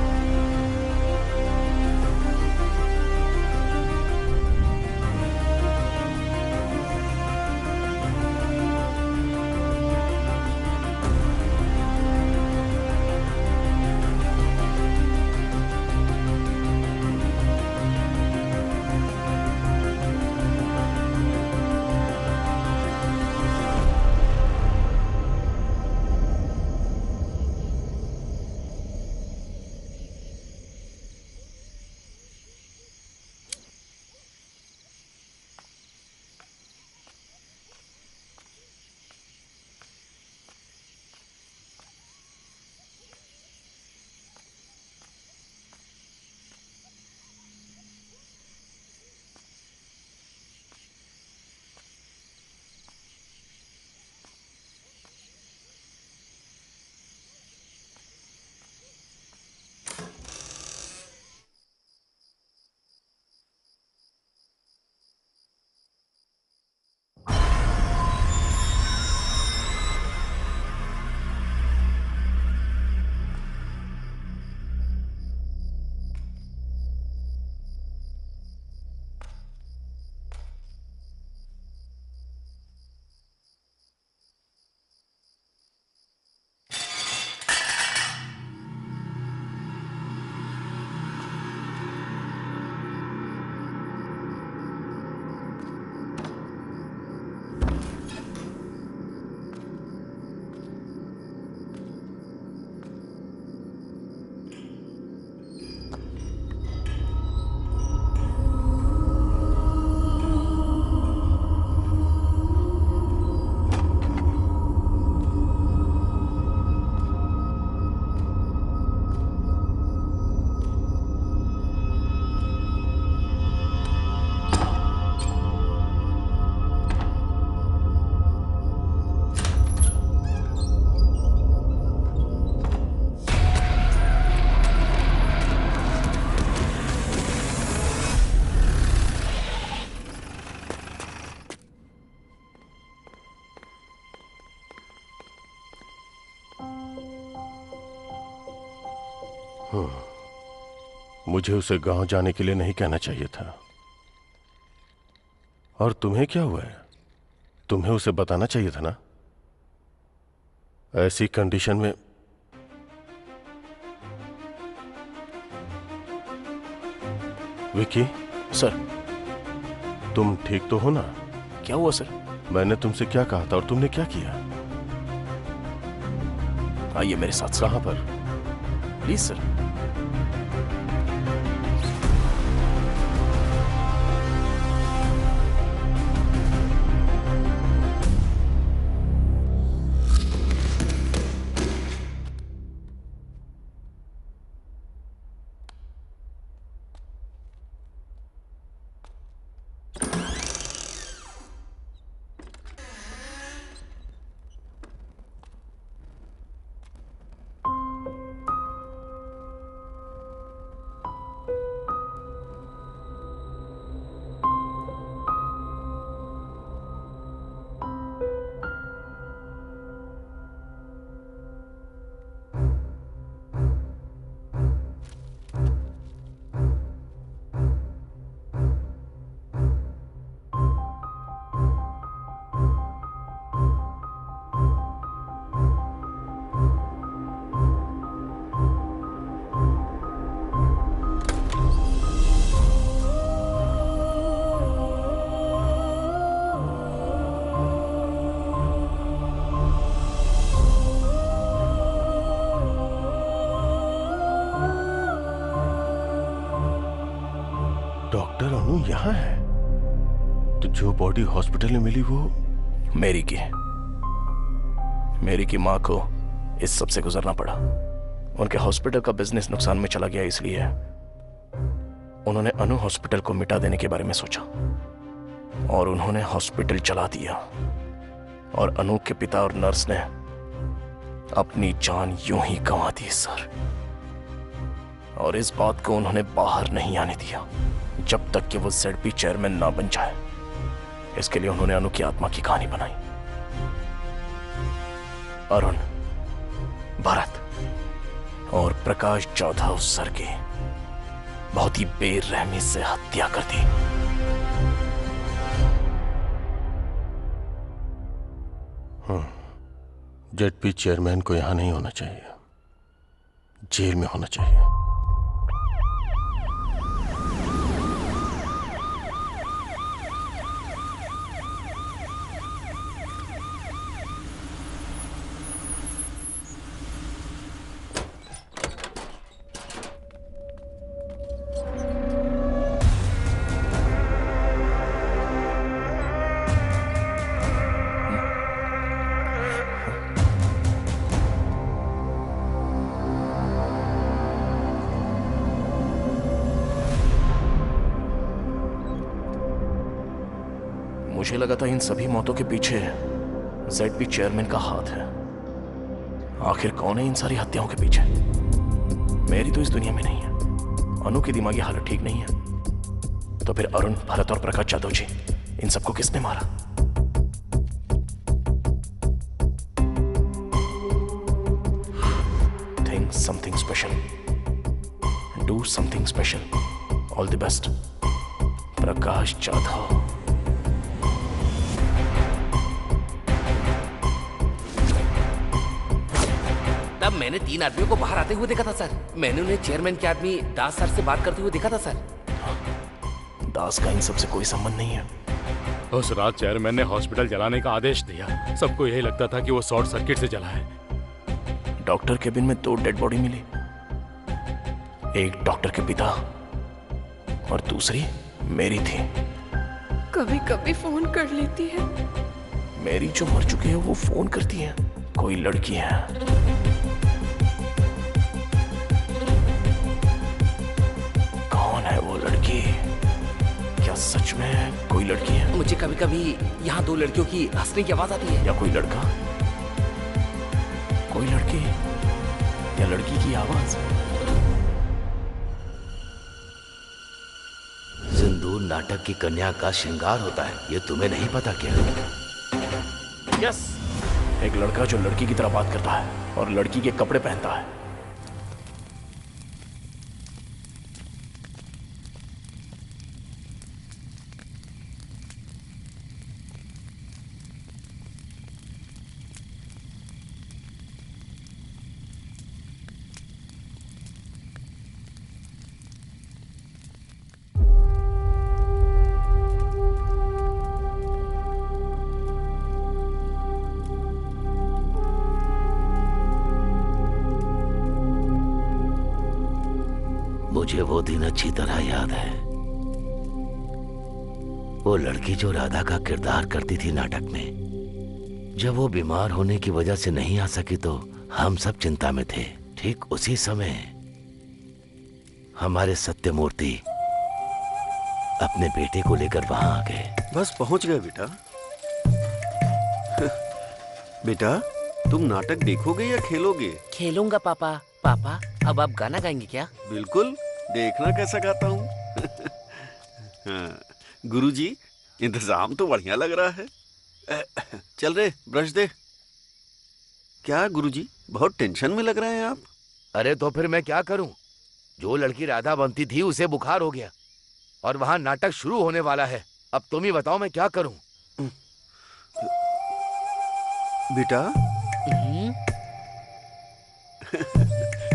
मुझे उसे गांव जाने के लिए नहीं कहना चाहिए था। और तुम्हें क्या हुआ है? तुम्हें उसे बताना चाहिए था ना। ऐसी कंडीशन में विकी। सर। तुम ठीक तो हो ना? क्या हुआ सर? मैंने तुमसे क्या कहा था और तुमने क्या किया? आइए मेरे साथ। कहां पर? Please sir. डॉक्टर अनु यहाँ है? तो जो बॉडी हॉस्पिटल में मिली वो मेरी की माँ को इस सब से गुजरना पड़ा। उनके हॉस्पिटल का बिजनेस नुकसान में चला गया, इसलिए उन्होंने अनु हॉस्पिटल को मिटा देने के बारे में सोचा और उन्होंने हॉस्पिटल चला दिया। और अनु के पिता और नर्स ने अपनी जान यूं ही गंवा दी सर। और इस बात को उन्होंने बाहर नहीं आने दिया जब तक कि वो ZP चेयरमैन ना बन जाए। इसके लिए उन्होंने अनु की आत्मा की कहानी बनाई। अरुण, भरत और प्रकाश जाधव सर की बहुत ही बेरहमी से हत्या कर दी। ZP चेयरमैन को यहां नहीं होना चाहिए, जेल में होना चाहिए। मुझे लगा था इन सभी मौतों के पीछे ZP चेयरमैन का हाथ है। आखिर कौन है इन सारी हत्याओं के पीछे? मेरी तो इस दुनिया में नहीं है। अनु की दिमागी हालत ठीक नहीं है। तो फिर अरुण, भरत और प्रकाश जाधव जी, इन सबको किसने मारा? Think something special. Do something special. All the best. Prakash Jadhav. तब मैंने 3 आदमियों को बाहर आते हुए देखा था सर। मैंने उन्हें चेयरमैन के आदमी दास सर से बात करते हुए देखा था सर। दास का इन सबसे कोई संबंध नहीं है। उस रात चेयरमैन ने हॉस्पिटल जलाने का आदेश दिया। सबको यही लगता था कि वो शॉर्ट सर्किट से जला है। डॉक्टर केबिन में 2 डेड बॉडी मिली। एक डॉक्टर के पिता और दूसरी मेरी थी। कभी कभी फोन कर लेती है। मेरी जो मर चुकी है वो फोन करती है। कोई लड़की है। कौन है वो लड़की? क्या सच में कोई लड़की है? मुझे कभी कभी यहाँ 2 लड़कियों की हंसने की आवाज आती है। या कोई लड़का? कोई लड़की या लड़की की आवाज? सिंदूर नाटक की कन्या का श्रृंगार होता है, ये तुम्हें नहीं पता क्या? यस, एक लड़का जो लड़की की तरह बात करता है और लड़की के कपड़े पहनता है। मुझे वो दिन अच्छी तरह याद है। वो लड़की जो राधा का किरदार करती थी नाटक में, जब वो बीमार होने की वजह से नहीं आ सकी तो हम सब चिंता में थे। ठीक उसी समय हमारे सत्यमूर्ति अपने बेटे को लेकर वहां आ गए। बस पहुंच गए बेटा। बेटा तुम नाटक देखोगे या खेलोगे? खेलूंगा पापा। पापा अब आप गाना गाएंगे क्या? बिल्कुल, देखना कैसा गाता हूँ। हाँ, गुरुजी इंतजाम तो बढ़िया लग रहा है। चल रे ब्रश दे। क्या गुरुजी बहुत टेंशन में लग रहे हैं आप? अरे तो फिर मैं क्या करूं? जो लड़की राधा बनती थी उसे बुखार हो गया और वहां नाटक शुरू होने वाला है। अब तुम ही बताओ मैं क्या करूं? बेटा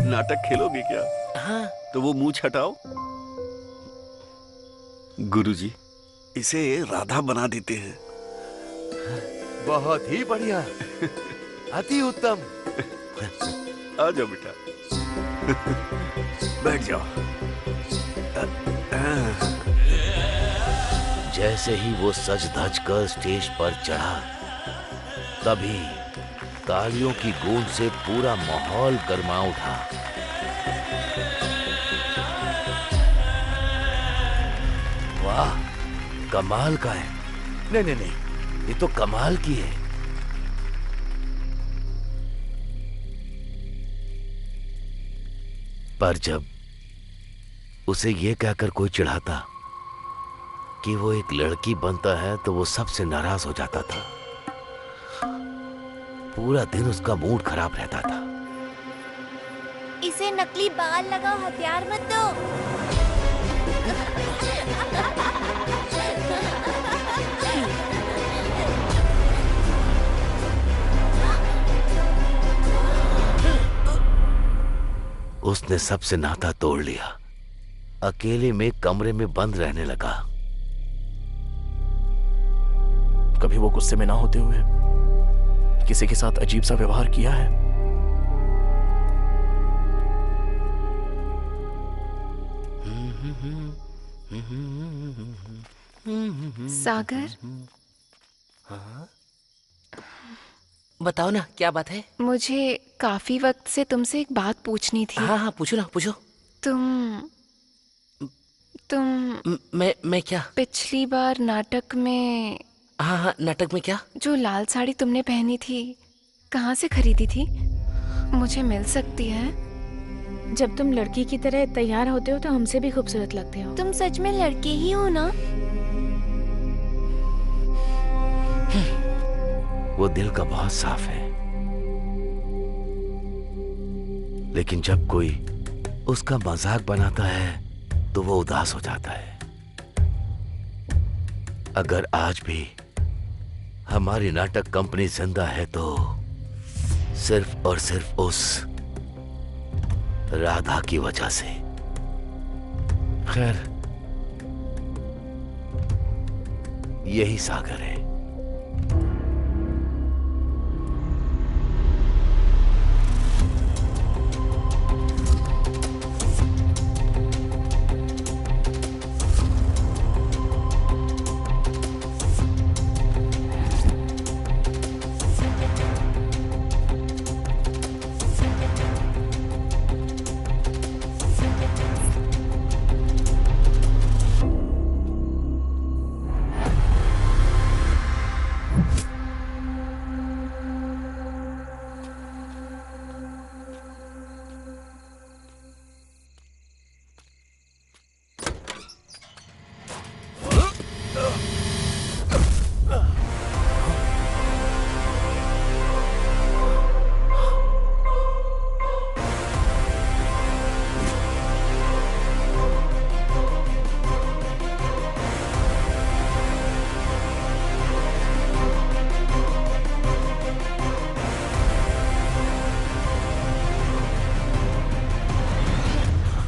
नाटक खेलोगे क्या? हाँ। तो वो मुंह छटाओ। गुरुजी इसे राधा बना देते हैं। बहुत ही बढ़िया, अति उत्तम। आ जाओ बेटा, बैठ जाओ। जैसे ही वो सज धज कर स्टेज पर चढ़ा, तभी तालियों की गूंज से पूरा माहौल गर्मा उठा। वाह, कमाल का है। नहीं, ये तो कमाल की है। पर जब उसे ये कहकर कोई चिढ़ाता कि वो एक लड़की बनता है तो वो सबसे नाराज हो जाता था। पूरा दिन उसका मूड खराब रहता था। इसे नकली बाल लगाओ, हथियार मत दो। उसने सबसे नाता तोड़ लिया, अकेले में कमरे में बंद रहने लगा। कभी वो गुस्से में ना होते हुए किसी के साथ अजीब सा व्यवहार किया है? सागर, बताओ ना क्या बात है? मुझे काफी वक्त से तुमसे एक बात पूछनी थी। हाँ, पूछो ना, पूछो। तुम मैं क्या? पिछली बार नाटक में। हाँ, नाटक में क्या? जो लाल साड़ी तुमने पहनी थी, कहाँ से खरीदी थी? मुझे मिल सकती है? जब तुम लड़की की तरह तैयार होते हो तो हमसे भी खूबसूरत लगते हो। तुम सच में लड़के ही हो ना? वो दिल का बहुत साफ है, लेकिन जब कोई उसका मजाक बनाता है तो वो उदास हो जाता है। अगर आज भी हमारी नाटक कंपनी जिंदा है तो सिर्फ और सिर्फ उस राधा की वजह से। खैर, यही सागर है।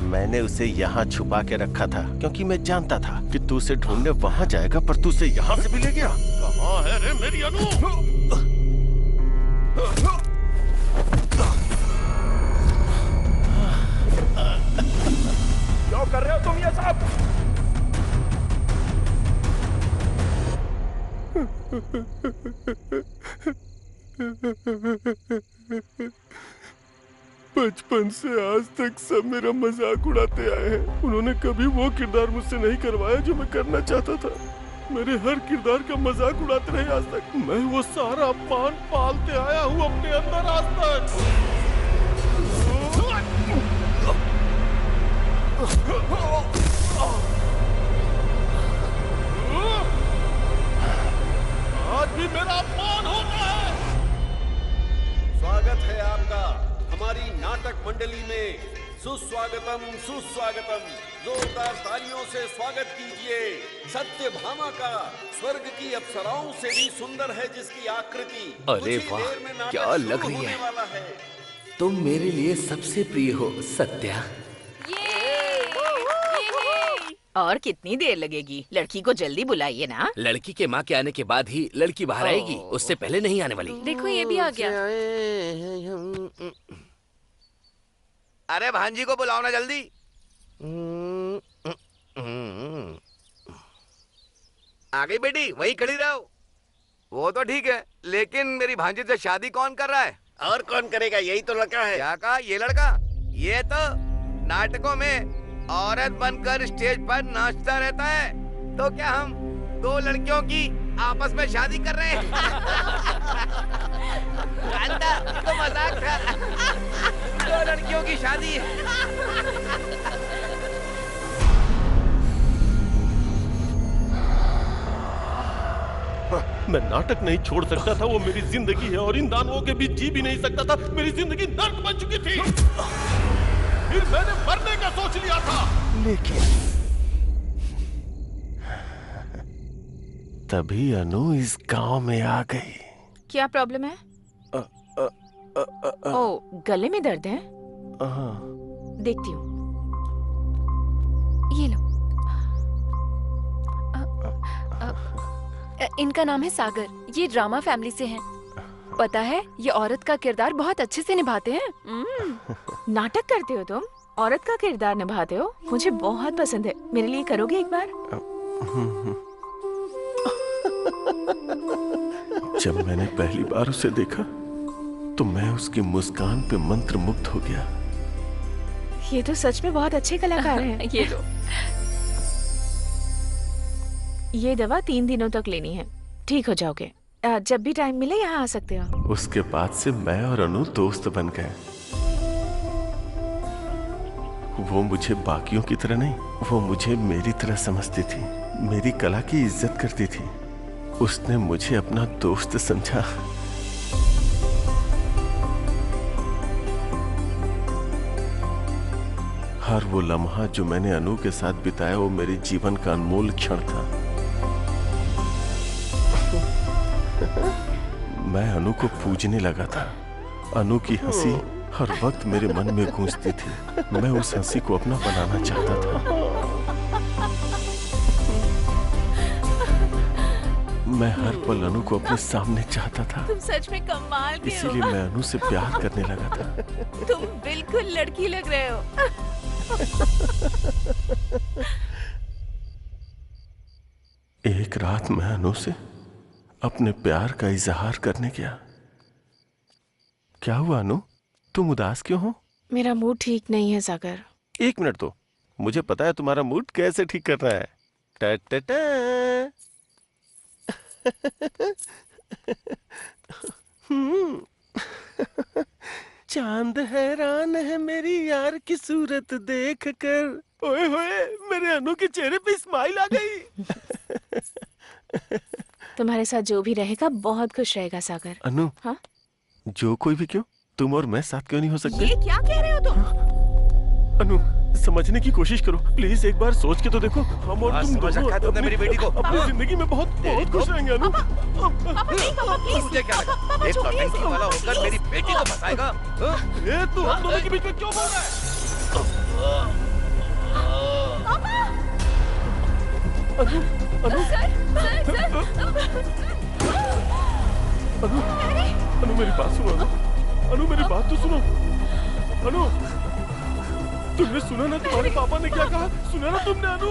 मैंने उसे यहाँ छुपा के रखा था क्योंकि मैं जानता था कि तू उसे ढूंढने वहाँ जाएगा, पर तू उसे यहाँ से भी ले गया। कहाँ है रे मेरी अनु? क्या कर रहे हो तुम ये सब? बचपन से आज तक सब मेरा मजाक उड़ाते आए हैं। उन्होंने कभी वो किरदार मुझसे नहीं करवाया जो मैं करना चाहता था। मेरे हर किरदार का मजाक उड़ाते रहे आज तक। मैं वो सारा पान पालते आया हूँ अपने अंदर आज तक। आज भी मेरा अपमान होता है। स्वागत है आपका हमारी नाटक मंडली में। सुस्वागतम सुस्वागतम। जोरदार तालियों से स्वागत कीजिए सत्यभामा का। स्वर्ग की अप्सराओं से भी सुंदर है जिसकी आकृति। अरे वाह, क्या लग रही है। तुम मेरे लिए सबसे प्रिय हो सत्या। और कितनी देर लगेगी? लड़की को जल्दी बुलाइए ना। लड़की के माँ के आने के बाद ही लड़की बाहर आएगी, उससे पहले नहीं आने वाली। देखो ये भी आ गया। अरे भांजी को बुलाओ ना जल्दी। आ गई बेटी, वहीं खड़ी रहो। वो तो ठीक है, लेकिन मेरी भांजी से शादी कौन कर रहा है? और कौन करेगा? यही तो लड़का है। क्या कहा? ये लड़का? ये तो नाटकों में औरत बनकर स्टेज पर नाचता रहता है। तो क्या हम दो लड़कियों की आपस में शादी कर रहे हैं? तो मजाक था। दो लड़कियों की शादी है। मैं नाटक नहीं छोड़ सकता था, वो मेरी जिंदगी है और इन दानवों के बीच जी भी नहीं सकता था। मेरी जिंदगी नर्क बन चुकी थी। फिर मैंने मरने का सोच लिया था, लेकिन तभी अनु इस गांव में आ गई। क्या प्रॉब्लम है? ओ, गले में दर्द है? देखती हूँ। ये लो। इनका नाम है सागर। ये ड्रामा फैमिली से हैं। पता है, ये औरत का किरदार बहुत अच्छे से निभाते हैं। नाटक करते हो तुम? औरत का किरदार निभाते हो? मुझे बहुत पसंद है। मेरे लिए करोगे एक बार? जब मैंने पहली बार उसे देखा तो मैं उसकी मुस्कान पे मंत्रमुग्ध हो गया। ये तो सच में बहुत अच्छे कलाकार हैं। ये लो। ये दवा 3 दिनों तक लेनी है, ठीक हो जाओगे। जब भी टाइम मिले यहाँ आ सकते हो। उसके बाद से मैं और अनु दोस्त बन गए। वो मुझे बाकियों की तरह नहीं, वो मुझे मेरी तरह समझती थी, मेरी कला की इज्जत करती थी। उसने मुझे अपना दोस्त समझा। हर वो लम्हा जो मैंने अनु के साथ बिताया वो मेरे जीवन का अनमोल क्षण था। मैं अनु को पूजने लगा था। अनु की हंसी हर वक्त मेरे मन में गूंजती थी। मैं उस हंसी को अपना बनाना चाहता था। मैं हर पल अनु को अपने सामने चाहता था। तुम सच में कमाल के हो। इसीलिए मैं अनु से प्यार करने लगा था। तुम बिल्कुल लड़की लग रहे हो। एक रात मैं अनु से अपने प्यार का इजहार करने गया। क्या हुआ अनु, तुम उदास क्यों हो? मेरा मूड ठीक नहीं है सागर। 1 मिनट तो, मुझे पता है तुम्हारा मूड कैसे ठीक करना है। टा टा टा। चांद हैरान है मेरी यार की सूरत देख कर। ओए होए, मेरे अनु के चेहरे पे स्माइल आ गई। तुम्हारे साथ जो भी रहेगा बहुत खुश रहेगा सागर। अनु, हाँ? जो कोई भी क्यों, तुम और मैं साथ क्यों नहीं हो सकते? ये क्या कह रहे हो तुम? अनु, समझने की कोशिश करो प्लीज, एक बार सोच के तो देखो। हम और तुम दोनों मेरी बेटी को अपनी जिंदगी में बहुत खुश रहेंगे अनु। मुझे क्या लगा, एक नौटंकी वाला होकर मेरी बेटी को फंसाएगा? ये तू हम दोनों के बीच में क्यों बोल रहा है? अनु, अनु मेरी बात सुनो। अनु मेरी बात तो सुनो। अनु, तुमने सुना ना तुम्हारे पापा ने क्या कहा? सुना ना तुमने अनु?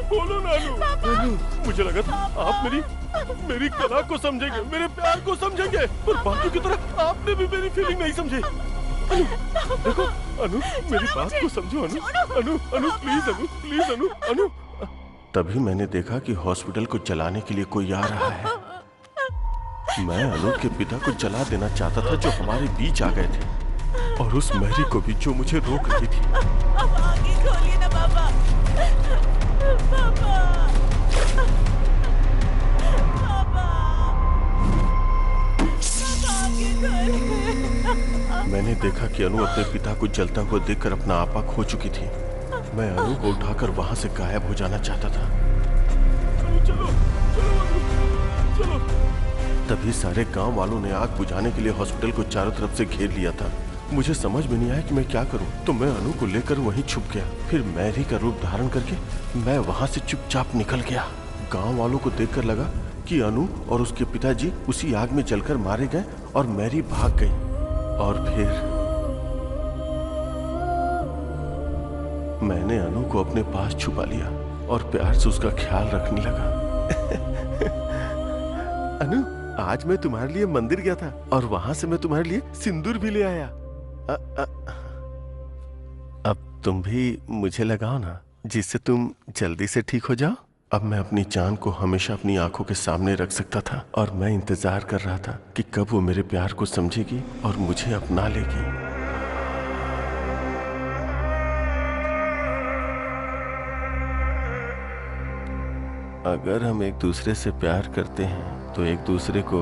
बोलो ना अनु। अनु, मुझे लगा था आप मेरी कला को समझेंगे, मेरे प्यार को समझेंगे, पर बाकियों की तरह आपने भी मेरी फीलिंग नहीं समझी। अनु, देखो अनु, मेरी बात को समझो अनु। अनु, अनु प्लीज अनु, प्लीज अनु, अनु। तभी मैंने देखा कि हॉस्पिटल को जलाने के लिए कोई आ रहा है। मैं अनु के पिता को जला देना चाहता था जो हमारे बीच आ गए थे, और उस मैरी को भी जो मुझे रोक रही थी। अब आगे खोलिए ना पापा। पापा। मैंने देखा कि अनु अपने पिता को जलता हुआ देखकर अपना आपा खो चुकी थी। मैं अनु को उठाकर वहां से गायब हो जाना चाहता था। चलो, चलो। तभी सारे गांव वालों ने आग बुझाने के लिए हॉस्पिटल को चारों तरफ से घेर लिया था। मुझे समझ में नहीं आया कि मैं क्या करूं, तो मैं अनु को लेकर वहीं छुप गया। फिर मैरी का रूप धारण करके मैं वहां से चुपचाप निकल गया। गांव वालों को देखकर लगा कि अनु और उसके पिताजी उसी आग में जलकर मारे गए और मैरी भाग गई। और फिर मैंने अनु को अपने पास छुपा लिया और प्यार से उसका ख्याल रखने लगा। अनु, आज मैं तुम्हारे लिए मंदिर गया था और वहां से मैं तुम्हारे लिए सिंदूर भी ले आया। अब तुम भी मुझे लगाओ ना, जिससे तुम जल्दी से ठीक हो जाओ। अब मैं अपनी जान को हमेशा अपनी आंखों के सामने रख सकता था, और मैं इंतजार कर रहा था कि कब वो मेरे प्यार को समझेगी और मुझे अपना लेगी। अगर हम एक दूसरे से प्यार करते हैं तो एक दूसरे को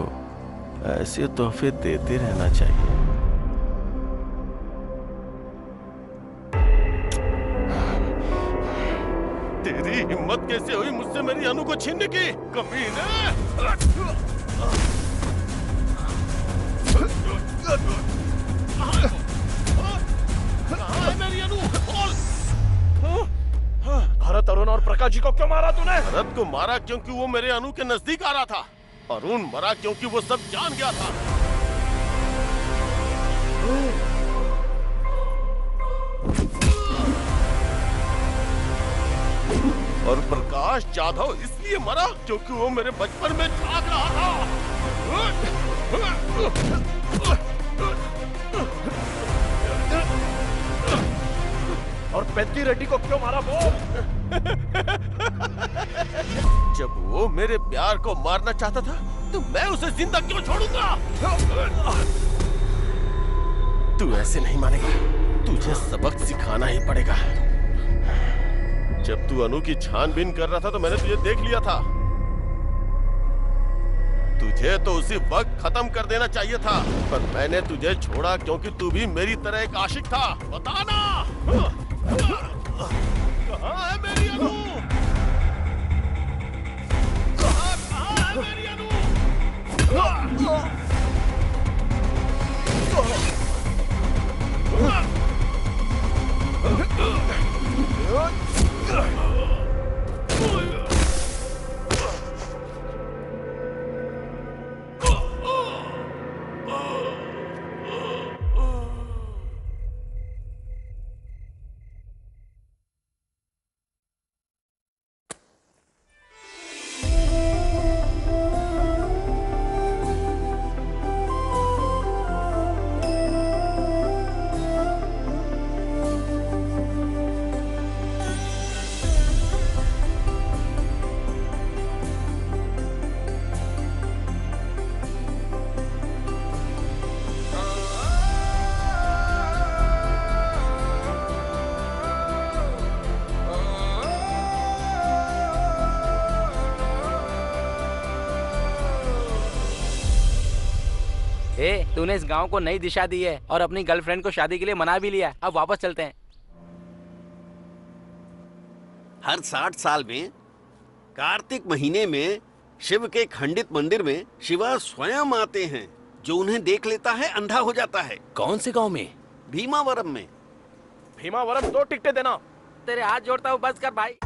ऐसे तोहफे देते रहना चाहिए। तेरी हिम्मत कैसे हुई मुझसे मेरी अनु को छीनने की, कमीने? कहाँ है मेरी अनु? बोल। भरत, अरुण और प्रकाश जी को क्यों मारा तूने? भरत को मारा क्योंकि वो मेरे अनु के नजदीक आ रहा था। अरुण मरा क्योंकि वो सब जान गया था। और प्रकाश जाधव इसलिए मरा क्योंकि वो मेरे बचपन में झांक रहा था। और पेद्दी रेड्डी को क्यों मारा वो? जब वो मेरे प्यार को मारना चाहता था तो मैं उसे जिंदा क्यों छोड़ूंगा? तू ऐसे नहीं मानेगा, तुझे सबक सिखाना ही पड़ेगा। जब तू अनु की छानबीन कर रहा था तो मैंने तुझे देख लिया था। तुझे तो उसी वक्त खत्म कर देना चाहिए था, पर मैंने तुझे छोड़ा क्योंकि तू भी मेरी तरह एक आशिक था। बताना कहाँ है मेरी अनु? कहाँ है मेरी अनु? तूने इस गांव को नई दिशा दी है और अपनी गर्लफ्रेंड को शादी के लिए मना भी लिया। अब वापस चलते हैं। हर 60 साल में कार्तिक महीने में शिव के खंडित मंदिर में शिवा स्वयं आते हैं। जो उन्हें देख लेता है अंधा हो जाता है। कौन से गांव में? भीमावरम में। भीमावरम 2 टिकटें देना। तेरे हाथ जोड़ता हूँ, बस कर भाई।